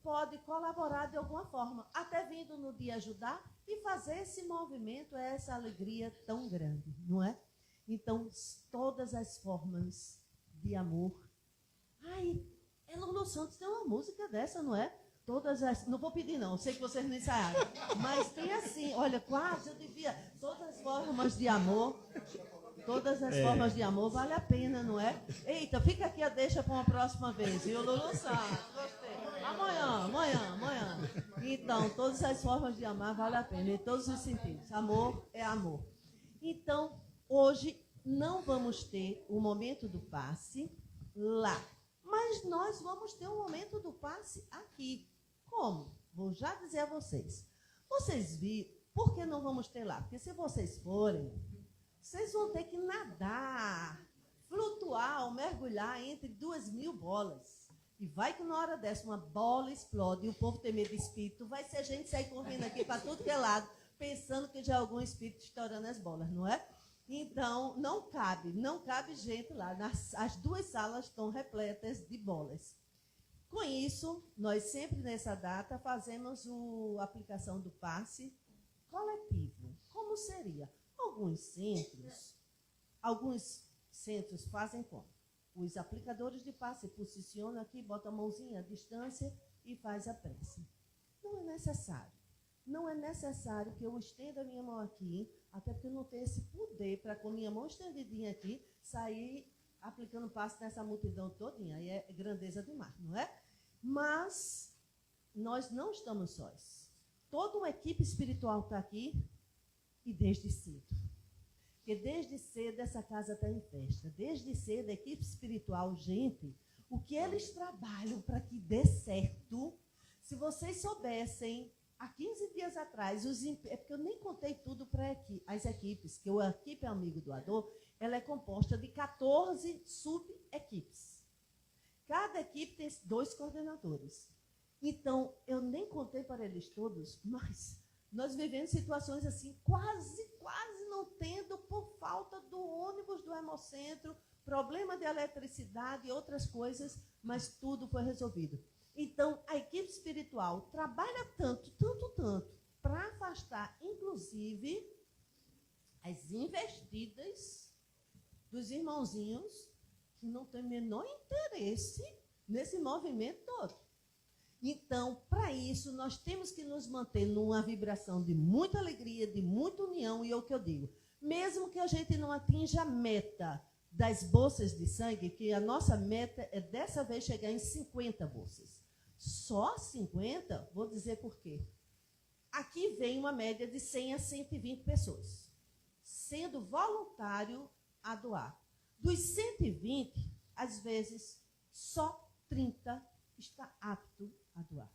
podem colaborar de alguma forma, até vindo no dia ajudar e fazer esse movimento, essa alegria tão grande, não é? Então, todas as formas de amor. Ai, Lulu Santos tem uma música dessa, não é? Todas as... Não vou pedir, não. Sei que vocês não ensaiaram. Mas tem assim, olha, quase eu devia... Todas as formas de amor... Todas as formas de amor vale a pena, não é? Eita, fica aqui a deixa para uma próxima vez. E o Lulu Santos, gostei. Amanhã. Então, todas as formas de amar vale a pena, em todos os sentidos. Amor é amor. Então, hoje não vamos ter o momento do passe lá. Mas nós vamos ter o momento do passe aqui. Como? Vou já dizer a vocês. Vocês viram, por que não vamos ter lá? Porque se vocês forem, vocês vão ter que nadar, flutuar ou mergulhar entre 2.000 bolas. E vai que na hora dessa uma bola explode e o povo tem medo de espírito, vai ser gente sair correndo aqui para tudo que é lado, pensando que já é algum espírito estourando as bolas, não é? Então, não cabe gente lá. As duas salas estão repletas de bolas. Com isso, nós sempre nessa data fazemos a aplicação do passe coletivo. Como seria? Alguns centros fazem como? Os aplicadores de passe posicionam aqui, botam a mãozinha à distância e faz a prece. Não é necessário. Não é necessário que eu estenda a minha mão aqui, até porque eu não tenho esse poder para, com a minha mão estendidinha aqui, sair aplicando passe nessa multidão todinha. Aí é grandeza demais, não é? Mas nós não estamos sós. Toda uma equipe espiritual está aqui e desde cedo. Porque desde cedo essa casa está em festa. Desde cedo a equipe espiritual, gente, o que eles trabalham para que dê certo, se vocês soubessem, há 15 dias atrás, é porque eu nem contei tudo para as equipes, que a equipe Amigo Doador, ela é composta de 14 sub-equipes. Cada equipe tem 2 coordenadores. Então, eu nem contei para eles todos, mas nós vivemos situações assim, quase não tendo por falta do ônibus do Hemocentro, problema de eletricidade e outras coisas, mas tudo foi resolvido. Então, a equipe espiritual trabalha tanto, para afastar, inclusive, as investidas dos irmãozinhos que não têm o menor interesse nesse movimento todo. Então, para isso, nós temos que nos manter numa vibração de muita alegria, de muita união, e é o que eu digo. Mesmo que a gente não atinja a meta das bolsas de sangue, que a nossa meta é dessa vez chegar em 50 bolsas. Só 50? Vou dizer por quê. Aqui vem uma média de 100 a 120 pessoas, sendo voluntário a doar. Dos 120, às vezes, só 30 está apto a doar.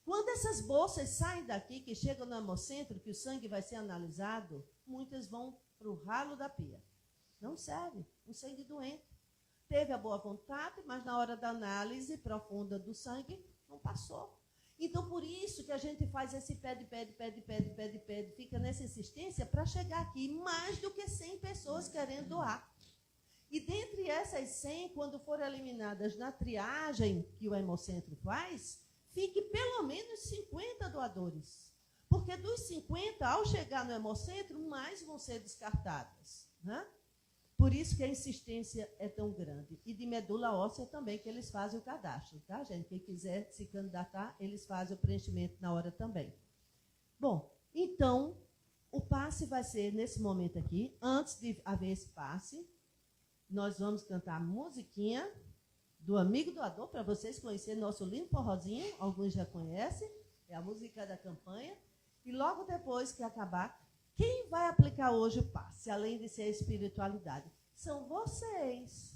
Quando essas bolsas saem daqui, que chegam no Hemocentro, que o sangue vai ser analisado, muitas vão para o ralo da pia. Não serve, um sangue doente. Teve a boa vontade, mas na hora da análise profunda do sangue, não passou. Então, por isso que a gente faz esse pede, fica nessa insistência para chegar aqui mais do que 100 pessoas querendo doar. E dentre essas 100, quando forem eliminadas na triagem que o Hemocentro faz, fique pelo menos 50 doadores. Porque dos 50, ao chegar no Hemocentro, mais vão ser descartadas, né? Por isso que a insistência é tão grande. E de medula óssea também, que eles fazem o cadastro, tá, gente? Quem quiser se candidatar, eles fazem o preenchimento na hora também. Bom, então, o passe vai ser nesse momento aqui. Antes de haver esse passe, nós vamos cantar a musiquinha do Amigo Doador, para vocês conhecerem nosso lindo forrozinho, alguns já conhecem, é a música da campanha. E logo depois que acabar, quem vai aplicar hoje o passe, além de ser a espiritualidade? São vocês.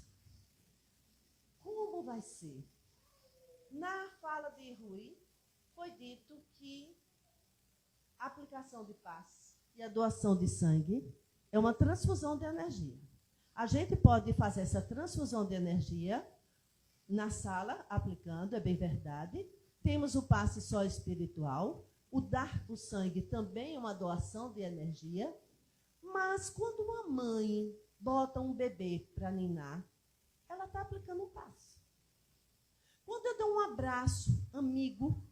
como vai ser? Na fala de Rui, foi dito que a aplicação de passe e a doação de sangue é uma transfusão de energia. A gente pode fazer essa transfusão de energia na sala, aplicando, é bem verdade. Temos o passe só espiritual. O dar o sangue também é uma doação de energia. Mas quando uma mãe bota um bebê para ninar, ela está aplicando um passe. Quando eu dou um abraço amigo,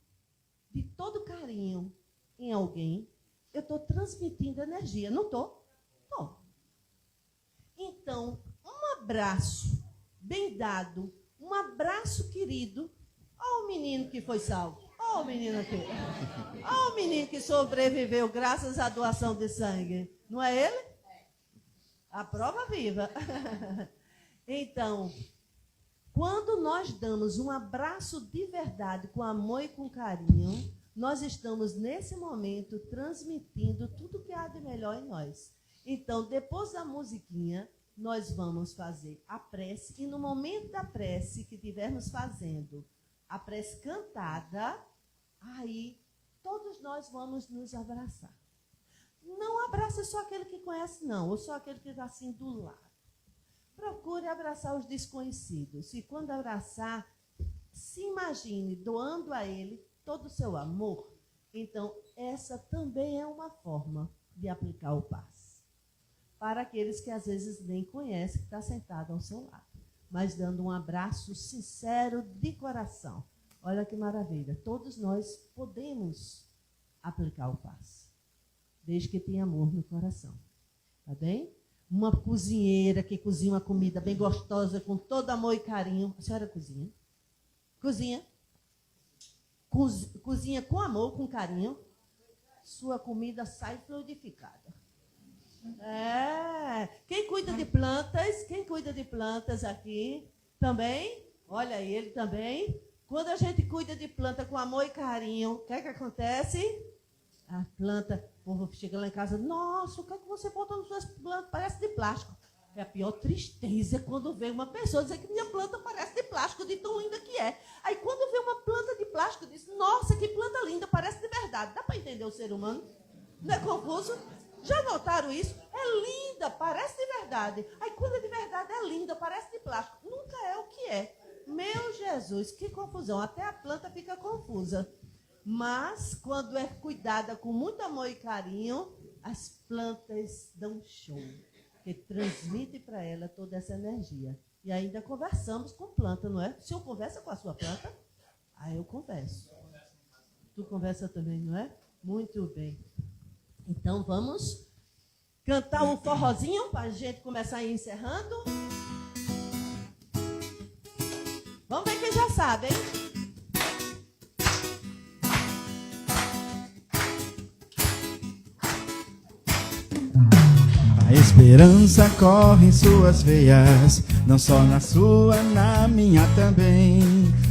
de todo carinho em alguém, eu estou transmitindo energia, não estou? Estou. Então, um abraço bem dado, um abraço querido, olha o menino que foi salvo, olha o menino aqui, olha o menino que sobreviveu graças à doação de sangue, não é ele? A prova viva. Então, quando nós damos um abraço de verdade, com amor e com carinho, nós estamos, nesse momento, transmitindo tudo que há de melhor em nós. Então, depois da musiquinha, nós vamos fazer a prece, e no momento da prece que estivermos fazendo, a prece cantada, aí todos nós vamos nos abraçar. Não abraça só aquele que conhece, não, ou só aquele que está assim do lado. Procure abraçar os desconhecidos. E quando abraçar, se imagine doando a ele todo o seu amor. Então, essa também é uma forma de aplicar o passe. Para aqueles que às vezes nem conhecem, que está sentado ao seu lado. Mas dando um abraço sincero de coração. Olha que maravilha. Todos nós podemos aplicar o passe. Desde que tenha amor no coração. Tá bem? Uma cozinheira que cozinha uma comida bem gostosa, com todo amor e carinho. A senhora cozinha? Cozinha. Cozinha com amor, com carinho. Sua comida sai fluidificada. Quem cuida de plantas aqui também, olha ele também. Quando a gente cuida de planta com amor e carinho, o que é que acontece? A planta, o povo chega lá em casa, nossa, o que é que você botou nas suas plantas? Parece de plástico. É a pior tristeza quando vem uma pessoa dizer que minha planta parece de plástico, de tão linda que é. Aí quando vê uma planta de plástico, diz, nossa, que planta linda, parece de verdade. Dá para entender o ser humano? Não é confuso? Já notaram isso? É linda, parece de verdade. Aí quando é de verdade, é linda, parece de plástico. Nunca é o que é. Meu Jesus, que confusão. Até a planta fica confusa. Mas, quando é cuidada com muito amor e carinho, as plantas dão show. Porque transmite para ela toda essa energia. E ainda conversamos com planta, não é? O senhor conversa com a sua planta? Ah, eu converso. Tu conversa também, não é? Muito bem. Então, vamos cantar um forrozinho para a gente começar a ir encerrando. Vamos ver quem já sabe, hein? A esperança corre em suas veias, não só na sua, na minha também.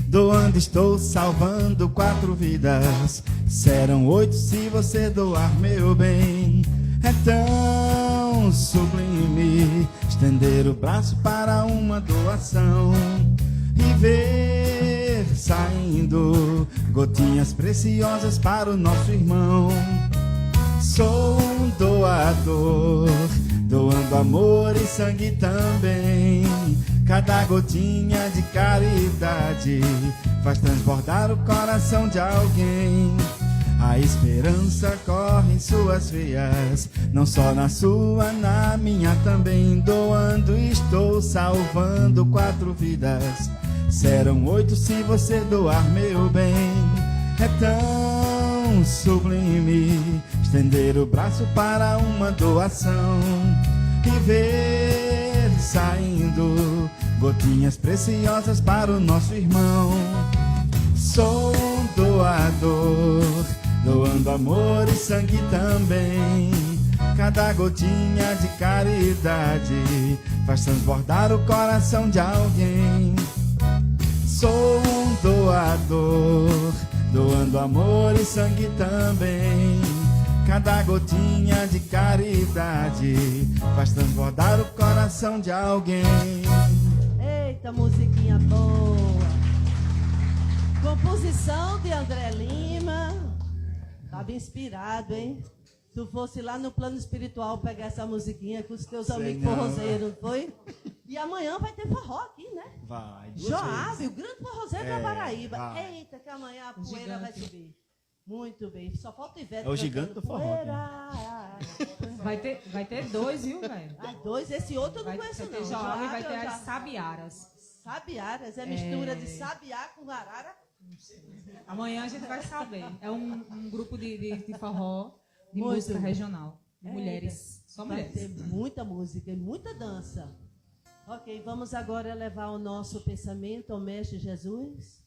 Doando estou salvando 4 vidas, serão 8 se você doar meu bem. É tão sublime estender o braço para uma doação e ver saindo gotinhas preciosas para o nosso irmão. Sou um doador, doando amor e sangue também. Cada gotinha de caridade faz transbordar o coração de alguém. A esperança corre em suas veias, não só na sua, na minha também. Doando estou salvando 4 vidas, serão 8 se você doar meu bem. É tão sublime estender o braço para uma doação e ver saindo gotinhas preciosas para o nosso irmão. Sou um doador, doando amor e sangue também. Cada gotinha de caridade faz transbordar o coração de alguém. Sou um doador, doando amor e sangue também. Cada gotinha de caridade faz transbordar o coração de alguém. Eita, musiquinha boa. Composição de André Lima. Tava inspirado, hein? Tu fosse lá no plano espiritual pegar essa musiquinha com os teus amigos forrozeiros, não foi? E amanhã vai ter forró aqui, né? Vai. Joab, o grande forrozeiro da Paraíba. vai. Eita, que amanhã a poeira vai subir. Muito bem. Só falta o Ivete. É o gigante do forró, Vai ter dois, viu, velho? Ah, dois. Esse outro eu não conheço, Vai ter não. Joab e vai ter eu já- as Sabiaras. Sabiaras. É mistura de sabiá com arara. Amanhã a gente vai saber. É um grupo de forró, de Muito. música regional. De Eita. mulheres. Só Vai mulheres. ter muita música e muita dança. Ok, vamos agora levar o nosso pensamento ao Mestre Jesus.